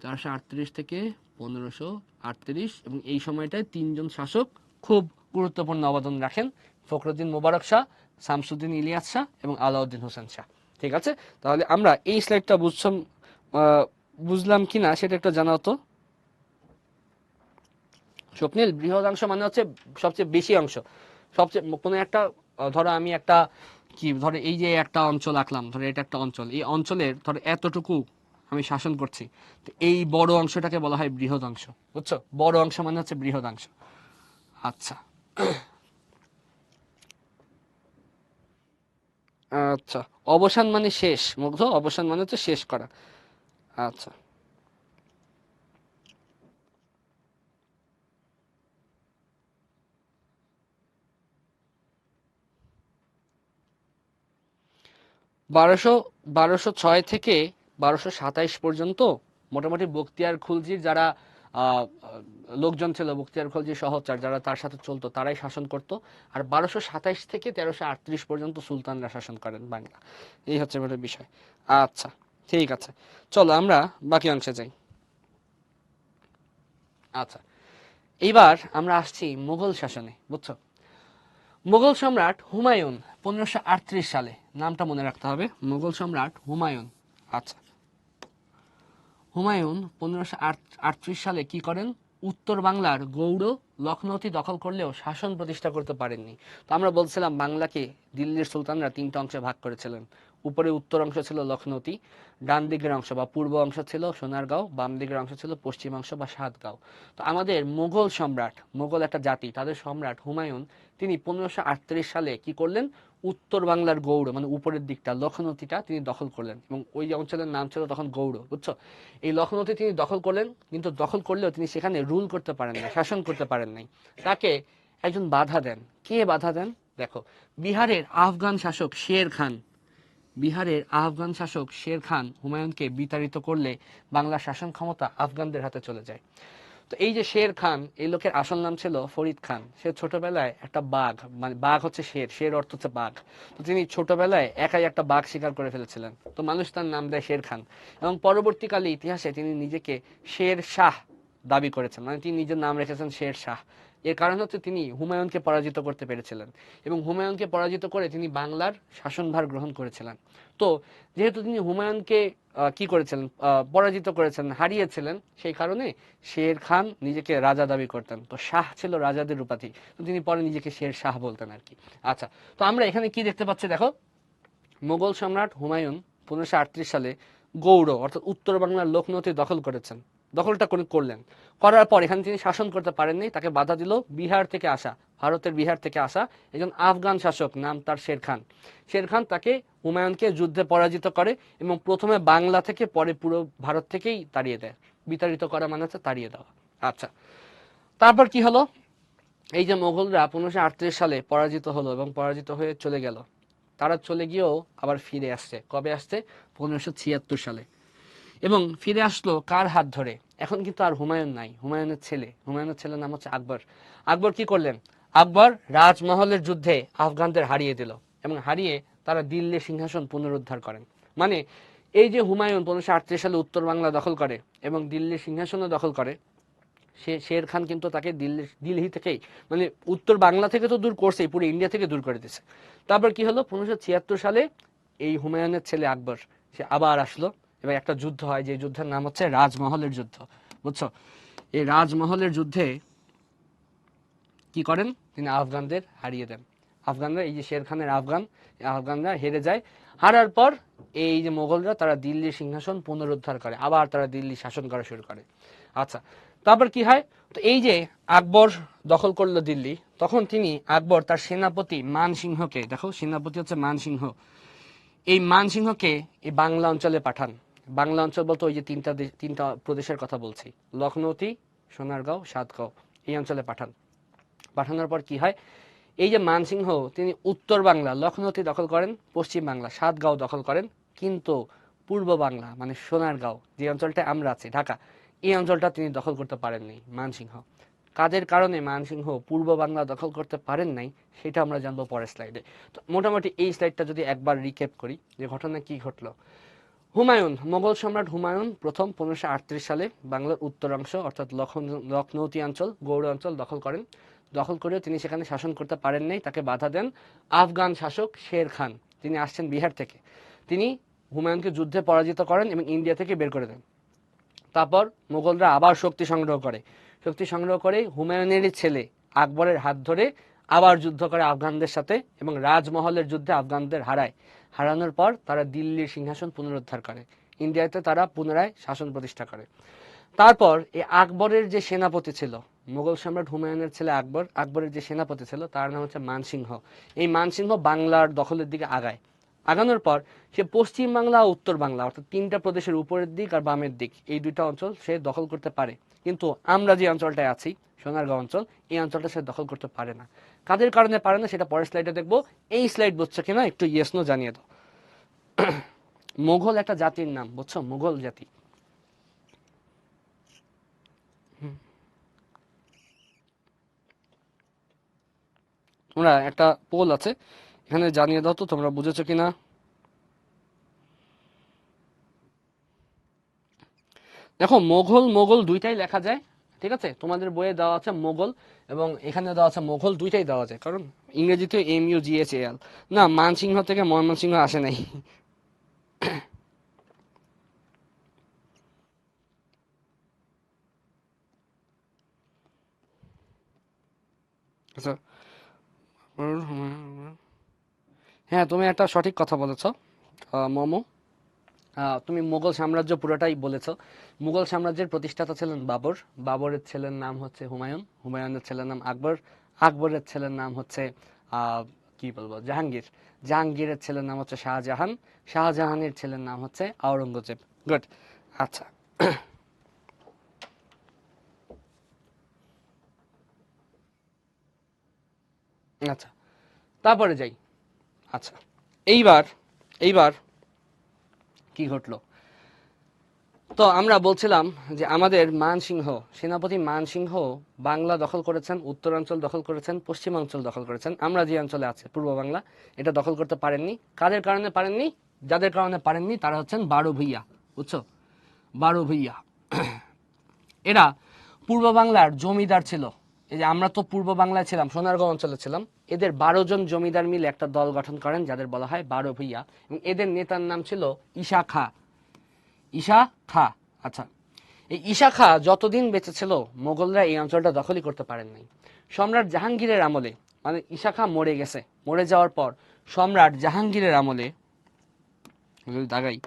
1338 থেকে 1538, এবং এই সময়টায় তিনজন শাসক খুব গুরুত্বপূর্ণ অবদান রাখেন: ফখরুদ্দিন মোবারক শাহ, শামসুদ্দিন ইলিয়াস শাহ এবং আলাউদ্দিন হোসেন শাহ। ঠিক আছে, তাহলে আমরা এই স্লাইডটা বুঝলাম কিনা সেটা একটা জানাও তো। স্বপ্নিল, বৃহদাংশ মানে হচ্ছে সবচেয়ে বেশি অংশ, সবচেয়ে কোনো একটা, ধরো আমি একটা ধরো এই যে একটা অঞ্চল আঁকলাম, ধরো এটা একটা অঞ্চল, এই অঞ্চলের ধরো এতটুকু আমি শাসন করছি, তো এই বড় অংশটাকে বলা হয় বৃহদাংশ, বুঝছো? বড় অংশ মানে হচ্ছে বৃহদাংশ। আচ্ছা আচ্ছা, অবসান মানে শেষ, মুগ্ধ, অবসান মানে হচ্ছে শেষ করা। আচ্ছা, 1206 থেকে 1227 পর্যন্ত মোটামুটি বখতিয়ার খুলজির যারা লোকজন ছিল, বখতিয়ার খলজির সহচর যারা তার সাথে চলতো, তারাই শাসন করত। আর 1227 থেকে 1338 পর্যন্ত সুলতানরা শাসন করেন বাংলা। এই হচ্ছে বলে বিষয়। আচ্ছা, ঠিক আছে, চলো আমরা বাকি অংশে যাই। আচ্ছা, এইবার আমরা আসছি মুঘল শাসনে, বুঝছো? মুঘল সম্রাট হুমায়ুন 1538 সালে, নামটা মনে রাখতে হবে, মুঘল সম্রাট হুমায়ুন। আচ্ছা, হুমায়ুন 1538 সালে কি করেন? উত্তর বাংলার গৌড়, লখনৌতি দখল করলেও শাসন প্রতিষ্ঠা করতে পারেননি। তো আমরা বলছিলাম বাংলাকে দিল্লির সুলতানরা তিনটা অংশে ভাগ করেছিলেন। উপরে উত্তর অংশ ছিল লখনৌতি, ডান দিকের অংশ বা পূর্ব অংশ ছিল সোনারগাঁও, বাম দিকের অংশ ছিল পশ্চিম অংশ বা সাতগাঁও। তো আমাদের মুঘল সম্রাট, মুঘল একটা জাতি, তাদের সম্রাট হুমায়ুন, তিনি 1538 সালে কি করলেন? উত্তর বাংলার গৌড় মানে উপরের দিকটা, লখনৌতিটা তিনি দখল করলেন, এবং ওই অঞ্চলের নাম ছিল তখন গৌড়, বুঝছো? এই লখনৌতি তিনি দখল করলেন, কিন্তু দখল করলেও তিনি সেখানে রুল করতে পারেন না, শাসন করতে পারেন নাই। তাকে একজন বাধা দেন। কে বাধা দেন? দেখো, বিহারের আফগান শাসক শের খান, বিহারের আফগান শাসক শের খান হুমায়ুনকে বিতাড়িত করলে বাংলার শাসন ক্ষমতা আফগানদের হাতে চলে যায়। তো এই যে শের খান, এই লোকের আসল নাম ছিল ফরিদ খান। সে ছোটবেলায় একটা বাঘ, মানে বাঘ হচ্ছে শের, শের অর্থ হচ্ছে বাঘ। তো তিনি ছোটবেলায় একাই একটা বাঘ শিকার করে ফেলেছিলেন, তো মানুষ তার নাম দেয় শের খান। এবং পরবর্তীকালে ইতিহাসে তিনি নিজেকে শের শাহ দাবি করেছেন, মানে তিনি নিজের নাম রেখেছেন শের শাহ। এর কারণ হচ্ছে তিনি হুমায়ুনকে পরাজিত করতে পেরেছিলেন, এবং হুমায়ুনকে পরাজিত করে তিনি বাংলার শাসনভার গ্রহণ করেছিলেন। তো যেহেতু তিনি হুমায়ুনকে কি করেছিলেন, পরাজিত করেছেন, হারিয়েছিলেন, সেই কারণে শের খান নিজেকে রাজা দাবি করতেন। তো শাহ ছিল রাজাদের উপাধি, তো তিনি পরে নিজেকে শের শাহ বলতেন আর কি। আচ্ছা, তো আমরা এখানে কি দেখতে পাচ্ছি দেখো, মোগল সম্রাট হুমায়ুন 1538 সালে গৌড় অর্থাৎ উত্তর বাংলার লখনৌতি দখল করেছেন, দখলটা করলেন। করার পর এখানে তিনি শাসন করতে পারেননি, তাকে বাধা দিল বিহার থেকে আসা, ভারতের বিহার থেকে আসা একজন আফগান শাসক, নাম তার শের খান। শের খান তাকে, হুমায়ুনকে যুদ্ধে পরাজিত করে, এবং প্রথমে বাংলা থেকে পরে পুরো ভারত থেকেই তাড়িয়ে দেয়। বিতাড়িত করা মানে হচ্ছে তাড়িয়ে দেওয়া। আচ্ছা, তারপর কি হলো? এই যে মোগলরা 1538 সালে পরাজিত হলো এবং পরাজিত হয়ে চলে গেল, তারা চলে গিয়েও আবার ফিরে আসছে। কবে আসছে? 1576 সালে। এবং ফিরে আসলো কার হাত ধরে? এখন কিন্তু আর হুমায়ুন নাই, হুমায়ুনের ছেলে, হুমায়ুনের ছেলের নাম হচ্ছে আকবর। আকবর কি করলেন? আকবর রাজমহলের যুদ্ধে আফগানদের হারিয়ে দিল, এবং হারিয়ে তারা দিল্লির সিংহাসন পুনরুদ্ধার করেন। মানে এই যে হুমায়ুন 1538 সালে উত্তর বাংলা দখল করে এবং দিল্লির সিংহাসনও দখল করে, শের খান কিন্তু তাকে দিল্লি থেকেই, মানে উত্তর বাংলা থেকে তো দূর করছেই, পুরো ইন্ডিয়া থেকে দূর করে দিচ্ছে। তারপর কি হলো? 1576 সালে এই হুমায়ুনের ছেলে আকবর, সে আবার আসলো, এবং একটা যুদ্ধ হয়, যে যুদ্ধের নাম হচ্ছে রাজমহলের যুদ্ধ, বুঝছো? এই রাজমহলের যুদ্ধে কি করেন? তিনি আফগানদের হারিয়ে দেন। আফগানরা, এই যে শের খানের আফগানরা হেরে যায়। হারার পর এই যে মোগলরা, তারা দিল্লির সিংহাসন পুনরুদ্ধার করে, আবার তারা দিল্লি শাসন করা শুরু করে। আচ্ছা, তারপর কি হয়? তো এই যে আকবর দখল করলো দিল্লি, তখন তিনি, আকবর তার সেনাপতি মানসিংহকে, দেখো সেনাপতি হচ্ছে মানসিংহ, এই মানসিংহকে এই বাংলা অঞ্চলে পাঠান। বাংলা অঞ্চল বলতে ওই যে তিনটা প্রদেশের কথা বলছি, লখনৌতি, সোনারগাঁও, সাতগাঁও, এই অঞ্চলে পাঠান। পাঠানোর পর কি হয়? এই যে মানসিংহ, তিনি উত্তর বাংলা লখনৌতি দখল করেন, পশ্চিম বাংলা সাতগাঁও দখল করেন, কিন্তু পূর্ব বাংলা মানে সোনারগাঁও, যে অঞ্চলটা আমরা আছি ঢাকা, এই অঞ্চলটা তিনি দখল করতে পারেননি মানসিংহ। কাদের কারণে মানসিংহ পূর্ব বাংলা দখল করতে পারেন নাই সেটা আমরা জানবো পরের স্লাইডে। তো মোটামুটি এই স্লাইডটা যদি একবার রিক্যাপ করি যে ঘটনা কি ঘটলো। হুমায়ুন, মোগল সম্রাট হুমায়ুন প্রথম 1538 সালে বাংলার উত্তরাংশ অর্থাৎ লখনৌতি অঞ্চল, গৌড় অঞ্চল দখল করেন। দখল করেও তিনি সেখানে শাসন করতে পারেন নাই, তাকে বাধা দেন আফগান শাসক শের খান। তিনি আসছেন বিহার থেকে। তিনি হুমায়ুনকে যুদ্ধে পরাজিত করেন এবং ইন্ডিয়া থেকে বের করে দেন। তারপর মোগলরা আবার শক্তি সংগ্রহ করে। শক্তি সংগ্রহ করে হুমায়ুনেরই ছেলে আকবরের হাত ধরে আবার যুদ্ধ করে আফগানদের সাথে এবং রাজমহলের যুদ্ধে আফগানদের হারায়। হারানোর পর তারা দিল্লির সিংহাসন পুনরুদ্ধার করে। ইন্ডিয়াতে তারা পুনরায় শাসন প্রতিষ্ঠা করে। তারপর এই আকবরের যে সেনাপতি ছিল, মোগল সম্রাট হুমায়ুনের ছেলে আকবর, আকবরের যে সেনাপতি ছিল তার নাম হচ্ছে মানসিংহ। এই মানসিংহ বাংলার দখলের দিকে আগায়। আগানোর পর সে পশ্চিম বাংলা ও উত্তর বাংলা অর্থাৎ তিনটা প্রদেশের উপরের দিক আর বামের দিক এই দুইটা অঞ্চল সে দখল করতে পারে। কিন্তু আমরা যে অঞ্চলটায় আছি, সোনারগাঁও অঞ্চল, এই অঞ্চলটা সে দখল করতে পারে না। কাদের কারণে পারে না সেটা পরের স্লাইডে দেখবো। এই স্লাইড বুঝছো কিনা একটু ইয়েস নো জানিয়ে দাও। মোগল একটা জাতির নাম, বুঝছো? মোগল জাতি। তোমরা একটা পোল আছে, এখানে জানিয়ে দাও তো তোমরা বুঝেছো কিনা। দেখো মোগল মোগল দুইটাই লেখা যায়, ঠিক আছে? তোমাদের বইয়ে দেওয়া আছে মোগল এবং এখানে দেওয়া আছে মোগল, দুইটাই দেওয়া যায়, কারণ ইংরেজিতে MUGHAL। না, মানসিংহ থেকে ময়মনসিংহ আসে নাই। আচ্ছা, হ্যাঁ তুমি একটা সঠিক কথা বলেছ মমো। তুমি মুঘল সাম্রাজ্য পুরোটাই বলেছ। মুঘল সাম্রাজ্যের প্রতিষ্ঠাতা ছিলেন বাবর। বাবরের ছেলের নাম হচ্ছে হুমায়ুন। হুমায়ুনের ছেলের নাম আকবর। আকবরের ছেলের নাম হচ্ছে কি বলবো, জাহাঙ্গীর। জাহাঙ্গীরের ছেলের নাম হচ্ছে শাহজাহান। শাহজাহানের ছেলের নাম হচ্ছে আওরঙ্গজেব। গুড। আচ্ছা, আচ্ছা তারপরে যাই। আচ্ছা, এইবার এইবার কি ঘটলো। তো আমরা বলছিলাম যে আমাদের মানসিংহ, সেনাপতি মানসিংহ বাংলা দখল করেছেন, উত্তরাঞ্চল দখল করেছেন, পশ্চিমাঞ্চল দখল করেছেন। আমরা যে অঞ্চলে আছে পূর্ব বাংলা, এটা দখল করতে পারেননি। কাদের কারণে পারেননি? যাদের কারণে পারেননি তারা হচ্ছেন বারো ভূঁইয়া, বুঝছো? বারো ভূঁইয়া এরা পূর্ব বাংলার জমিদার ছিল। এই যে আমরা তো পূর্ব বাংলায় ছিলাম, সোনারগাঁও অঞ্চলে ছিলাম। এদের 12 জন জমিদার মিলে একটা দল গঠন করেন যাদের বলা হয় বারো ভূঁইয়া, এবং এদের নেতার নাম ছিল ঈশা খাঁ। ঈশা খাঁ। আচ্ছা, এই ঈশা খাঁ যতদিন বেঁচে ছিল মোগলরা এই অঞ্চলটা দখলই করতে পারেন নাই। সম্রাট জাহাঙ্গীরের আমলে, মানে ঈশা খাঁ মরে গেছে, মরে যাওয়ার পর সম্রাট জাহাঙ্গীরের আমলে, যদি দাগাই,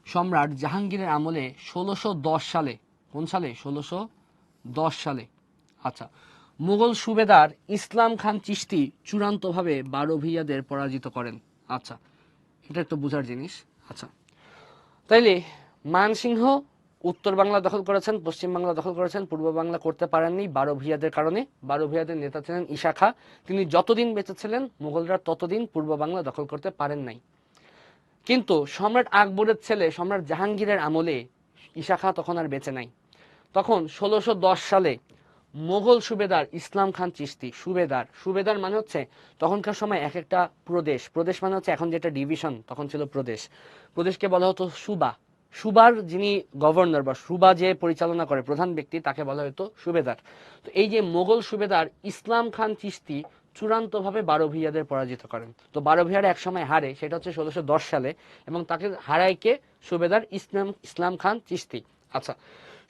সম্রাট জাহাঙ্গীরের আমলে 1610 সালে, কোন সালে? 1610 সালে। আচ্ছা, মুঘল সুবেদার ইসলাম খান চিশতি চূড়ান্তভাবে বারো ভূঁইয়াদের পরাজিত করেন। আচ্ছা, এটা একটু বোঝার জিনিস। আচ্ছা, তাইলে মানসিংহ উত্তর বাংলা দখল করেছেন, পশ্চিম বাংলা দখল করেছেন, পূর্ব বাংলা করতে পারেননি বারো ভূঁইয়াদের কারণে। বারো ভূঁইয়াদের নেতা ছিলেন ঈশা খাঁ। তিনি যতদিন বেঁচে ছিলেন মুঘলরা ততদিন পূর্ব বাংলা দখল করতে পারেন নাই। কিন্তু সম্রাট আকবরের ছেলে সম্রাট জাহাঙ্গীরের আমলে ঈশা খাঁ তখন আর বেঁচে নাই। তখন 1610 সালে মোগল সুবেদার ইসলাম খান চিশতি, সুবেদার, সুবেদার মানে হচ্ছে তখনকার সময় এক একটা প্রদেশ, প্রদেশ মানে হচ্ছে এখন যেটা ডিভিশন, তখন ছিল প্রদেশ। প্রদেশকে বলা হতো সুবা। সুবার যিনি গভর্নর বা সুবা যে পরিচালনা করে প্রধান ব্যক্তি, তাকে বলা হতো সুবেদার। তো এই যে মোগল সুবেদার ইসলাম খান চিশতি চূড়ান্তভাবে বারো ভূঁইয়াদের পরাজিত করেন। তো বারো ভূঁইয়ারা এক সময় হারে, সেটা হচ্ছে 1610 সালে, এবং তাকে হারায় কে? সুবেদার ইসলাম খান চিশতি। আচ্ছা,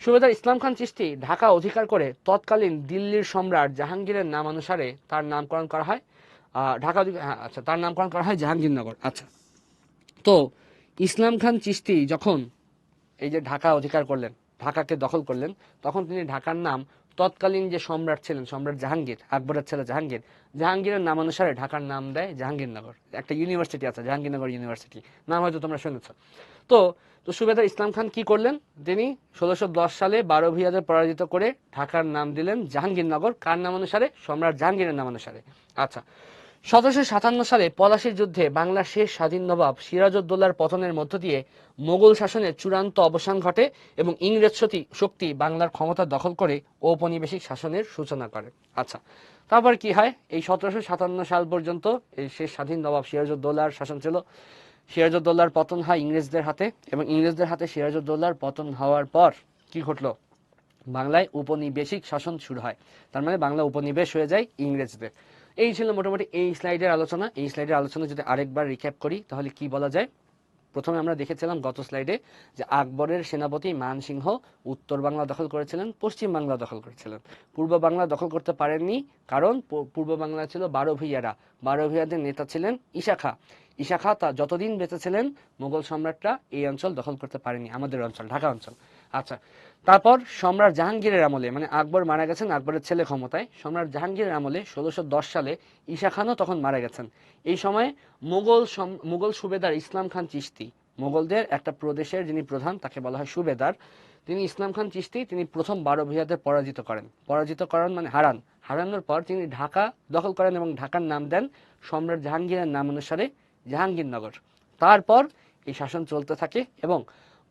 সুবেদার ইসলাম খান চিশতি ঢাকা অধিকার করে তৎকালীন দিল্লির সম্রাট জাহাঙ্গীরের নামানুসারে তার নামকরণ করা হয় ঢাকা আচ্ছা, তার নামকরণ করা হয় জাহাঙ্গীরনগর। আচ্ছা, তো ইসলাম খান চিশতি যখন এই যে ঢাকা অধিকার করলেন, ঢাকাকে দখল করলেন, তখন তিনি ঢাকার নাম তৎকালীন যে সম্রাট ছিলেন, সম্রাট জাহাঙ্গীর, আকবরের ছেলে জাহাঙ্গীর, জাহাঙ্গীরের নামানুসারে ঢাকার নাম দেয় জাহাঙ্গীরনগর। একটা ইউনিভার্সিটি আছে জাহাঙ্গীরনগর ইউনিভার্সিটি, নাম হয়তো তোমরা শুনেছ। তো তো সুবেদার ইসলাম খান কি করলেন? তিনি 1610 সালে বারো ভূঁইয়াদের পরাজিত করে ঢাকার নাম দিলেন জাহাঙ্গীরনগর। কার নাম অনুসারে? সম্রাট জাহাঙ্গীরের নাম অনুসারে। আচ্ছা, 1757 সালে পলাশীর যুদ্ধে বাংলার শেষ স্বাধীন নবাব সিরাজউদ্দৌলার পতনের মধ্য দিয়ে মোগল শাসনের চূড়ান্ত অবসান ঘটে এবং ইংরেজ শক্তি বাংলার ক্ষমতা দখল করে ঔপনিবেশিক শাসনের সূচনা করে। আচ্ছা, তারপর কি হয়? এই 1757 সাল পর্যন্ত এই শেষ স্বাধীন নবাব সিরাজউদ্দৌলার শাসন ছিল। সিরাজউদ্দৌলার পতন হয় ইংরেজদের হাতে, এবং ইংরেজদের হাতে সিরাজউদ্দৌলার পতন হওয়ার পর কি ঘটলো? বাংলায় উপনিবেশিক শাসন শুরু হয়। তার মানে বাংলা উপনিবেশ হয়ে যায় ইংরেজদের। এই ছিল মোটামুটি এই স্লাইডের আলোচনা। এই স্লাইডের আলোচনা যদি আরেকবার রিক্যাপ করি তাহলে কি বলা যায়? প্রথমে আমরা দেখেছিলাম গত স্লাইডে যে আকবরের সেনাপতি মানসিংহ উত্তর বাংলা দখল করেছিলেন, পশ্চিম বাংলা দখল করেছিলেন, পূর্ব বাংলা দখল করতে পারেননি, কারণ পূর্ব বাংলা ছিল বারো ভূঁইয়ারা। বারো ভূঁইয়াদের নেতা ছিলেন ঈশা খাঁ। ঈশা খাঁ তা যতদিন বেঁচে ছিলেন মোগল সম্রাটরা এই অঞ্চল দখল করতে পারেনি, আমাদের অঞ্চল ঢাকা অঞ্চল। আচ্ছা, তারপর সম্রাট জাহাঙ্গীরের আমলে, মানে আকবর মারা গেছেন, আকবরের ছেলে ক্ষমতায়, সম্রাট জাহাঙ্গীরের আমলে 1610 সালে ঈশা খানও তখন মারা গেছেন। এই সময় মুঘল সুবেদার ইসলাম খান চিশতি, মোগলদের একটা প্রদেশের যিনি প্রধান তাকে বলা হয় সুবেদার, তিনি ইসলাম খান চিশতি, তিনি প্রথম বারো ভূঁইয়াদের পরাজিত করেন মানে হারানোর পর তিনি ঢাকা দখল করেন এবং ঢাকার নাম দেন সম্রাট জাহাঙ্গীরের নাম অনুসারে জাহাঙ্গীরনগর। তারপর এই শাসন চলতে থাকে এবং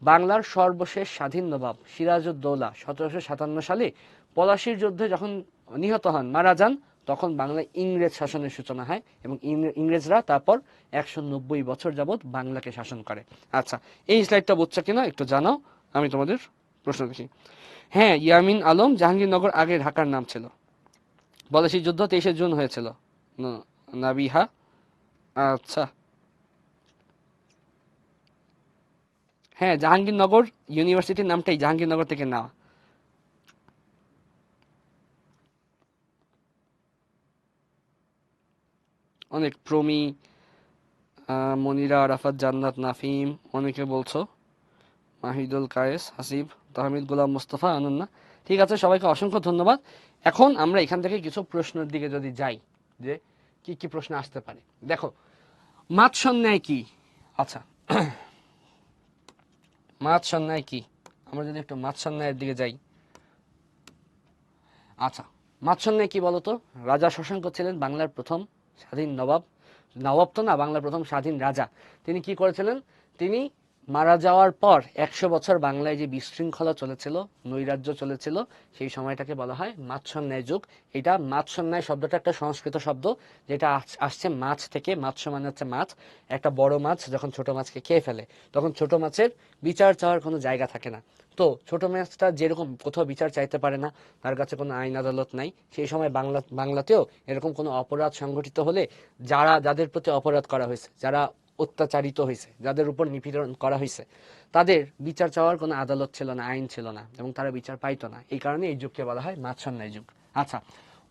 বাংলার সর্বশেষ স্বাধীন নবাব সিরাজউদ্দৌলা 1757 সালে পলাশীর যুদ্ধে যখন নিহত হন, মারা যান, তখন বাংলায় ইংরেজ শাসনের সূচনা হয় এবং ইংরেজরা তারপর 190 বছর যাবৎ বাংলাকে শাসন করে। আচ্ছা, এই স্লাইডটা বুঝছো কিনা একটু জানাও, আমি তোমাদের প্রশ্ন দেখি। হ্যাঁ, ইয়ামিন আলম, জাহাঙ্গীরনগর আগে ঢাকার নাম ছিল। পলাশীর যুদ্ধ 23শে জুন হয়েছিল। নাবিহা, আচ্ছা, হ্যাঁ, জাহাঙ্গীরনগর ইউনিভার্সিটির নামটাই জাহাঙ্গীরনগর থেকে নেওয়া। অনেক প্রমি, মনিরা, আরাফাত, জান্নাত, নাফিম, অনেকে বলছো, মাহিদুল কায়েস, হাসিব, তাহমিদ, গোলাম মোস্তফা, আনন্না। ঠিক আছে, সবাইকে অসংখ্য ধন্যবাদ। এখন আমরা এখান থেকে কিছু প্রশ্নের দিকে যদি যাই, যে কি কি প্রশ্ন আসতে পারে। দেখো, মাছ সন্ন্যায় কি? আচ্ছা, মাছ সন্ন্যায় কি? আমরা যদি একটু মাছ সন্ন্যায়ের দিকে যাই। আচ্ছা, মাছ সন্ন্যায় কি বলতো? রাজা শশাঙ্ক ছিলেন বাংলার প্রথম স্বাধীন নবাব। নবাব তো না, বাংলার প্রথম স্বাধীন রাজা। তিনি কি করেছিলেন? তিনি মারা যাওয়ার পর 100 বছর বাংলায় যে বিশৃঙ্খলা চলেছিল, নৈরাজ্য চলেছিল, সেই সময়টাকে বলা হয় মাৎস্যন্যায় যুগ। এটা মাৎস্যন্যায় শব্দটা একটা সংস্কৃত শব্দ, যেটা আসছে মাছ থেকে। মাৎস্য মানে হচ্ছে মাছ। একটা বড় মাছ যখন ছোট মাছকে খেয়ে ফেলে, তখন ছোট মাছের বিচার চাওয়ার কোনো জায়গা থাকে না। তো ছোট মাছটা যেরকম কোথাও বিচার চাইতে পারে না, তার কাছে কোনো আইন আদালত নাই, সেই সময় বাংলাতেও এরকম কোনো অপরাধ সংঘটিত হলে যাদের প্রতি অপরাধ করা হয়েছে, যারা অত্যাচারিত হয়েছে, যাদের উপর নিপীড়ন করা হয়েছে, তাদের বিচার চাওয়ার কোনো আদালত ছিল না, আইন ছিল না, এবং তারা বিচার পাইতো না। এই কারণে এই যুগকে বলা হয় মাৎস্যন্যায় যুগ। আচ্ছা,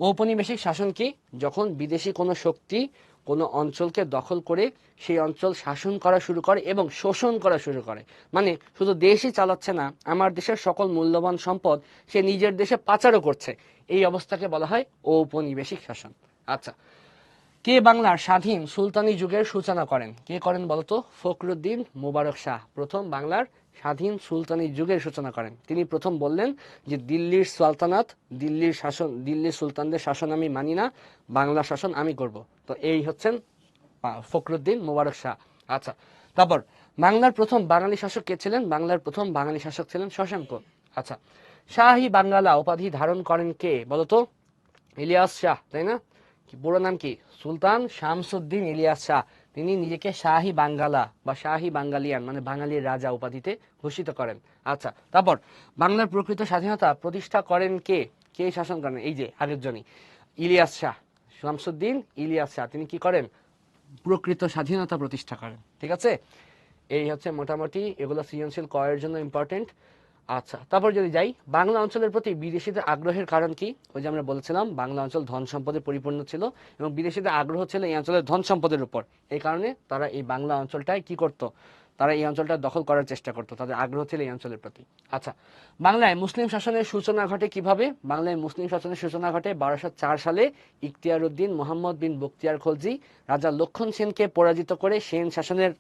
ঔপনিবেশিক শাসন কি? যখন বিদেশি কোনো শক্তি কোনো অঞ্চলকে দখল করে সেই অঞ্চল শাসন করা শুরু করে এবং শোষণ করা শুরু করে। মানে শুধু দেশই চালাচ্ছে না, আমার দেশের সকল মূল্যবান সম্পদ সে নিজের দেশে পাচারও করছে। এই অবস্থাকে বলা হয় ঔপনিবেশিক শাসন। আচ্ছা, কে বাংলার স্বাধীন সুলতানি যুগের সূচনা করেন? কে করেন বলতো? ফখরুদ্দীন মুবারক শাহ প্রথম বাংলার স্বাধীন সুলতানি যুগের সূচনা করেন। তিনি প্রথম বললেন যে দিল্লির সালতানাত, দিল্লির সুলতানদের শাসন আমি মানি না, বাংলা শাসন আমি করব। তো এই হচ্ছেন ফখরুদ্দীন মুবারক শাহ। আচ্ছা, তারপর বাংলার প্রথম বাঙালি শাসক কে ছিলেন? বাংলার প্রথম বাঙালি শাসক ছিলেন শশাঙ্ক। আচ্ছা, শাহী বাঙ্গালা উপাধি ধারণ করেন কে বলতো? ইলিয়াস শাহ, তাই না? পুরো নাম কি? সুলতান শামসুদ্দিন ইলিয়াস শাহ। তিনি নিজেকে শাহী বাঙ্গালা বা শাহী বাঙ্গালিয়ান, মানে বাঙালির রাজা উপাধিতে ভূষিত করেন। আচ্ছা, তারপর বাংলার প্রকৃত স্বাধীনতা প্রতিষ্ঠা করেন কে? কে শাসন করেন? এই যে আগের জনই, ইলিয়াস শাহ, শামসুদ্দিন ইলিয়াস শাহ। তিনি কি করেন? প্রকৃত স্বাধীনতা প্রতিষ্ঠা করেন। ঠিক আছে, এই হচ্ছে মোটামুটি এগুলো সৃজনশীল কয়ের জন্য ইম্পর্টেন্ট। আচ্ছা, তারপর যদি যাই, বাংলা অঞ্চলের প্রতি বিদেশিদের আগ্রহের কারণ কি? ওই যে আমরা বলেছিলাম বাংলা অঞ্চল ধন সম্পদে পরিপূর্ণ ছিল এবং বিদেশিদের আগ্রহ ছিল এই অঞ্চলের ধন সম্পদের উপর। এই কারণে তারা এই বাংলা অঞ্চলটায় কি করতো? তারা এই অঞ্চলটা দখল করার চেষ্টা করতো, তাদের আগ্রহ ছিল এই অঞ্চলের প্রতি। আচ্ছা, বাংলায় মুসলিম শাসনের সূচনা ঘটে কিভাবে? বাংলায় মুসলিম শাসনের সূচনা ঘটে 1204 সালে ইখতিয়ার উদ্দিন মোহাম্মদ বিন বখতিয়ার খলজি রাজা লক্ষণ সেনকে পরাজিত করে সেন শাসনের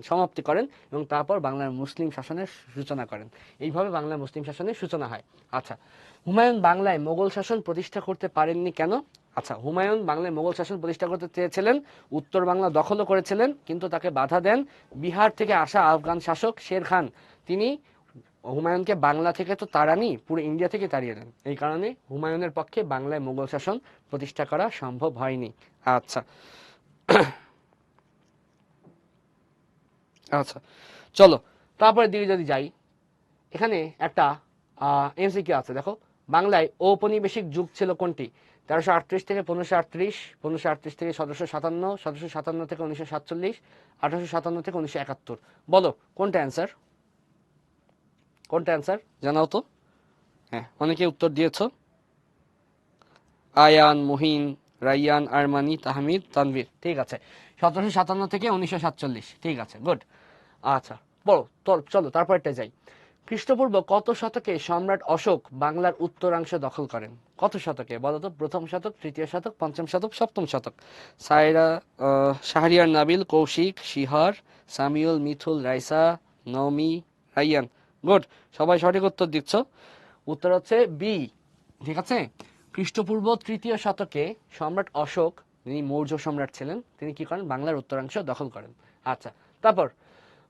সমাপ্তি করেন এবং তারপর বাংলার মুসলিম শাসনের সূচনা করেন। এইভাবে বাংলার মুসলিম শাসনের সূচনা হয়। আচ্ছা, হুমায়ুন বাংলায় মোগল শাসন প্রতিষ্ঠা করতে পারেননি কেন? আচ্ছা, হুমায়ুন বাংলায় মোগল শাসন প্রতিষ্ঠা করতে চেয়েছিলেন, উত্তর বাংলা দখলও করেছিলেন, কিন্তু তাকে বাধা দেন বিহার থেকে আসা আফগান শাসক শের খান। তিনি হুমায়ুনকে বাংলা থেকে তো তাড়ানি, পুরো ইন্ডিয়া থেকে তাড়িয়ে দেন। এই কারণে হুমায়ুনের পক্ষে বাংলায় মোগল শাসন প্রতিষ্ঠা করা সম্ভব হয়নি। আচ্ছা আচ্ছা, চলো তারপরে দিকে যদি যাই, এখানে একটা এমসিকিউ আছে, দেখো বাংলায় ঔপনিবেশিক যুগ ছিল কোনটি? 1338 থেকে 1538, 1538 থেকে 1757, 1757 থেকে 1947, 1857 থেকে 1971। বলো কোনটা অ্যান্সার? কোনটা অ্যান্সার জানাও তো। হ্যাঁ, অনেকে উত্তর দিয়েছো। আয়ান, মুহিন, রাইয়ান, আরমানি, তাহমিদ, তানভীর। ঠিক আছে, 1757 থেকে 1947। ঠিক আছে, গুড। আচ্ছা, বলো চলো তারপরটা যাই। খ্রিস্টপূর্ব কত শতকে সম্রাট অশোক বাংলার উত্তরাংশ দখল করেন? কত শতকে বলো তো? প্রথম শতক, তৃতীয় শতক, পঞ্চম শতক, সপ্তম শতক? সাইরা, শাহরিয়ার নাবিল, কৌশিক, শিহর, সামিউল, মিথুল, রাইসা, নওমি, রাইয়ান। গুড, সবাই সঠিক উত্তর দিচ্ছ। উত্তর হচ্ছে বি। ঠিক আছে, খ্রিস্টপূর্ব তৃতীয় শতকে সম্রাট অশোক, যিনি মৌর্য সম্রাট ছিলেন, তিনি কি করেন? বাংলার উত্তরাংশ দখল করেন। আচ্ছা, তারপর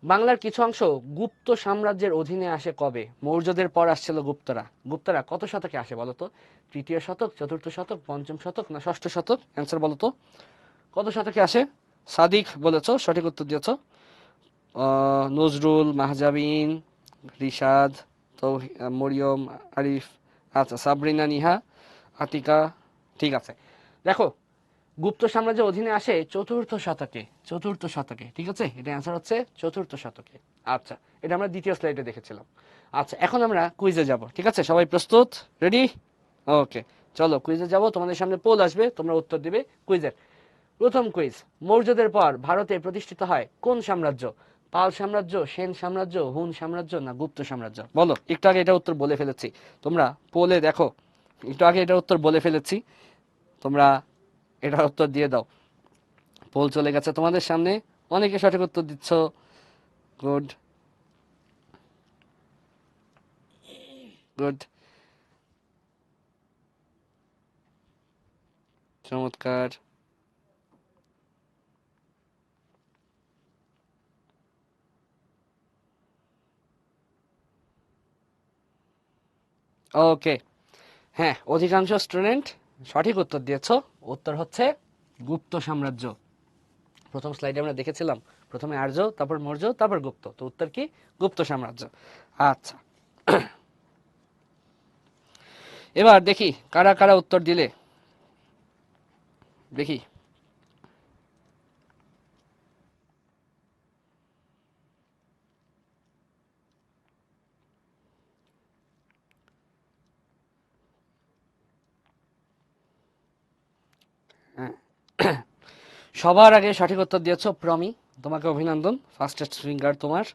বাংলার কিছু অংশ গুপ্ত সাম্রাজ্যের অধীনে আসে কবে? মৌর্যদের পর আসছিল গুপ্তরা। গুপ্তরা কত শতকে আসে বলতো? তৃতীয় শতক, চতুর্থ শতক, পঞ্চম শতক, না ষষ্ঠ শতক? অ্যান্সার বলতো, কত শতকে আসে? সাদিক বলেছ, সঠিক উত্তর দিয়েছ। নজরুল, মাহজাবিন, রিশাদ, মরিয়ম, আরিফ, আচ্ছা, সাবরিনা, নিহা, আতিকা। ঠিক আছে, দেখো গুপ্ত সাম্রাজ্যের অধীনে আসে চতুর্থ শতকে। চতুর্থ শতকে, ঠিক আছে, এটা অ্যান্সার হচ্ছে চতুর্থ শতকে। আচ্ছা, এটা আমরা দ্বিতীয় স্লাইডে দেখেছিলাম। আচ্ছা, এখন আমরা কুইজে যাব। ঠিক আছে, সবাই প্রস্তুত? রেডি? ওকে, চলো কুইজে যাব। তোমাদের সামনে পোল আসবে, তোমরা উত্তর দিবে কুইজের। প্রথম কুইজ, মৌর্যদের পর ভারতে প্রতিষ্ঠিত হয় কোন সাম্রাজ্য? পাল সাম্রাজ্য, সেন সাম্রাজ্য, হুন সাম্রাজ্য, না গুপ্ত সাম্রাজ্য? বলো, একটু আগে এটা উত্তর বলে ফেলেছি, তোমরা পোলে দেখো, একটু আগে এটা উত্তর বলে ফেলেছি, তোমরা এটা উত্তর দিয়ে দাও। পোল চলে গেছে তোমাদের সামনে, অনেকে সঠিক উত্তর দিচ্ছ। গুড, গুড, চমৎকার। ওকে, হ্যাঁ, অধিকাংশ স্টুডেন্ট সঠিক উত্তর দিয়েছ। উত্তর হচ্ছে গুপ্ত সাম্রাজ্য। প্রথম স্লাইডে আমরা দেখেছিলাম, প্রথমে আর্য, তারপর মৌর্য, তারপর গুপ্ত, তো উত্তর কি? গুপ্ত সাম্রাজ্য। আচ্ছা, এবার দেখি কারা কারা উত্তর দিলে, দেখি। সবার আগে সঠিক উত্তর দিয়েছ প্রমি, তোমাকে অভিনন্দন, ফাস্টেস্ট ফিঙ্গার তোমার।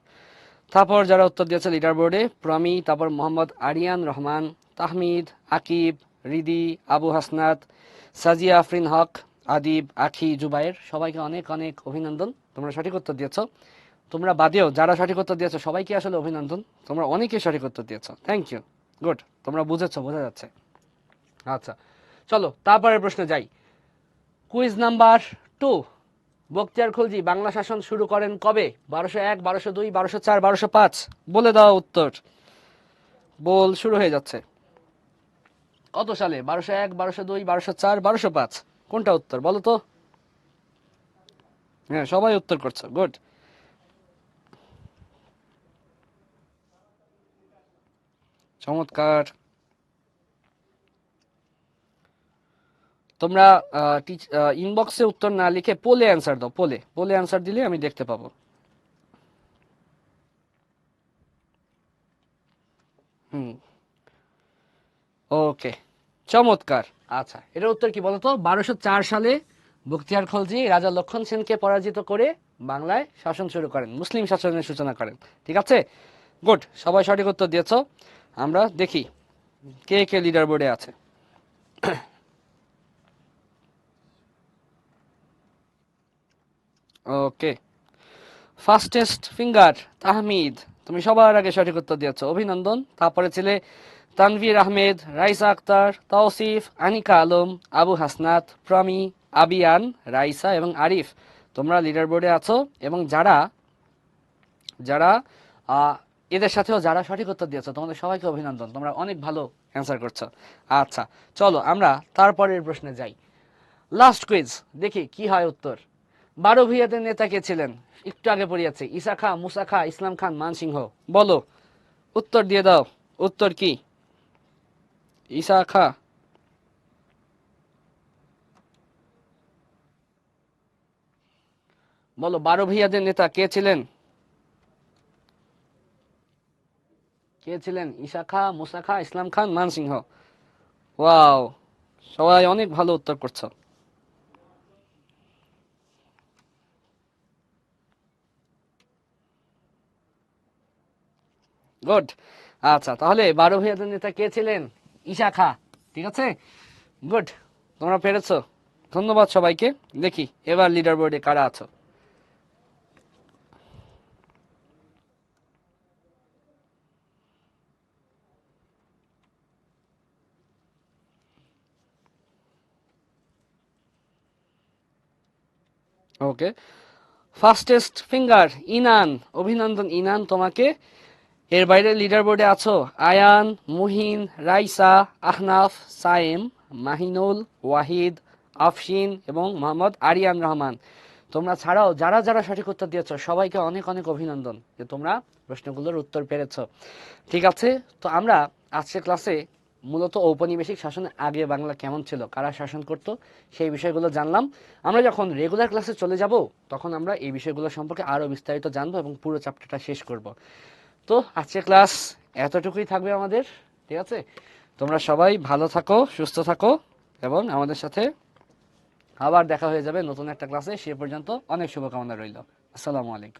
তারপর যারা উত্তর দিয়েছে লিডার বোর্ডে, প্রমি, তারপর মোহাম্মদ আরিয়ান রহমান, তাহমিদ, আকিব, রিদি, আবু হাসনাত, সাজিয়া আফরিন হক, আদিব, আখি, জুবাইর, সবাইকে অনেক অনেক অভিনন্দন, তোমরা সঠিক উত্তর দিয়েছ। তোমরা বাদেও যারা সঠিক উত্তর দিয়েছো সবাইকে আসলে অভিনন্দন, তোমরা অনেকে সঠিক উত্তর দিয়েছো, থ্যাংক ইউ। গুড, তোমরা বুঝেছো, বোঝা যাচ্ছে। আচ্ছা, চলো তারপরের প্রশ্নে যাই। কুইজ নাম্বার 2, বখতিয়ার খলজি বাংলা শাসন শুরু করেন কবে? 1201, 1202, 1204, 1205? বলে দাও উত্তর, বল শুরু হয়ে যাচ্ছে। কত সালে? 1201, 1202, 1204, 1205? কোনটা উত্তর বলো তো? হ্যাঁ, সবাই উত্তর করছো, গুড। চমৎকার। তোমরা ইনবক্সে উত্তর না লিখে পোলে অ্যান্সার দাও, পোলে পোলে অ্যান্সার দিলে আমি দেখতে পাবো। হুম, ওকে, চমৎকার। আচ্ছা, এটার উত্তর কি বলতো? 1204 সালে বখতিয়ার খলজি রাজা লক্ষণ সেনকে পরাজিত করে বাংলায় শাসন শুরু করেন, মুসলিম শাসনের সূচনা করেন। ঠিক আছে, গুড, সবাই সঠিক উত্তর দিয়েছ। আমরা দেখি কে কে লিডার বোর্ডে আছে। ওকে, ফাস্টেস্ট ফিঙ্গার তাহমিদ, তুমি সবার আগে সঠিক উত্তর দিয়েছ, অভিনন্দন। তারপরে ছিলে তানভীর আহমেদ, রাইসা আক্তার, তৌসিফ, আনিকা আলম, আবু হাসনাত, প্রমি, আবিয়ান, রাইসা এবং আরিফ, তোমরা লিডার বোর্ডে আছো। এবং যারা যারা আহ, এদের সাথেও যারা সঠিক উত্তর দিয়েছো তোমাদের সবাইকে অভিনন্দন, তোমরা অনেক ভালো অ্যান্সার করছো। আচ্ছা, চলো আমরা তারপরের প্রশ্নে যাই। লাস্ট কুইজ, দেখি কি হয় উত্তর। 12 ভূঁইয়াদের নেতা কে ছিলেন? একটু আগে পড়িয়েছে, ঈসা খা, মুসা খা, ইসলাম খান, মানসিংহ। বলো, উত্তর দিয়ে দাও, উত্তর কি? ঈসা খা? বলো, 12 ভূঁইয়াদের নেতা কে ছিলেন? কে ছিলেন? ঈসা খা, মুসা খা, ইসলাম খান, মানসিংহ। ওয়াও, সবাই অনেক ভালো উত্তর করছো। গুড। আচ্ছা, তাহলে 12 ভূঁইয়াদের নেতা কে ছিলেন? ঈসা খা। ঠিক আছে, গুড, তোমরা পেরেছো। ধন্যবাদ সবাইকে। দেখি এবার লিডার বোর্ডে কারা আছো। ওকে, ফাস্টেস্ট ফিঙ্গার ইনান, অভিনন্দন ইনান তোমাকে। এর বাইরে লিডার বোর্ডে আছো আয়ান, মুহিন, রাইসা, আহনাফ, সায়েম, মাহিনুল, ওয়াহিদ, আফশিন এবং মোহাম্মদ আরিয়ান রহমান। তোমরা ছাড়াও যারা যারা সঠিক উত্তর দিয়েছো সবাইকে অনেক অনেক অভিনন্দন যে তোমরা প্রশ্নগুলোর উত্তর পেরেছো। ঠিক আছে, তো আমরা আজকের ক্লাসে মূলত ঔপনিবেশিক শাসনের আগে বাংলা কেমন ছিল, কারা শাসন করত, সেই বিষয়গুলো জানলাম। আমরা যখন রেগুলার ক্লাসে চলে যাব তখন আমরা এই বিষয়গুলো সম্পর্কে আরও বিস্তারিত জানবো এবং পুরো চ্যাপ্টারটা শেষ করব। তো আজকের ক্লাস এতটুকুই থাকবে আমাদের। ঠিক আছে, তোমরা সবাই ভালো থাকো, সুস্থ থাকো এবং আমাদের সাথে আবার দেখা হয়ে যাবে নতুন একটা ক্লাসে। সে পর্যন্ত অনেক শুভকামনা রইল। আসসালামু আলাইকুম।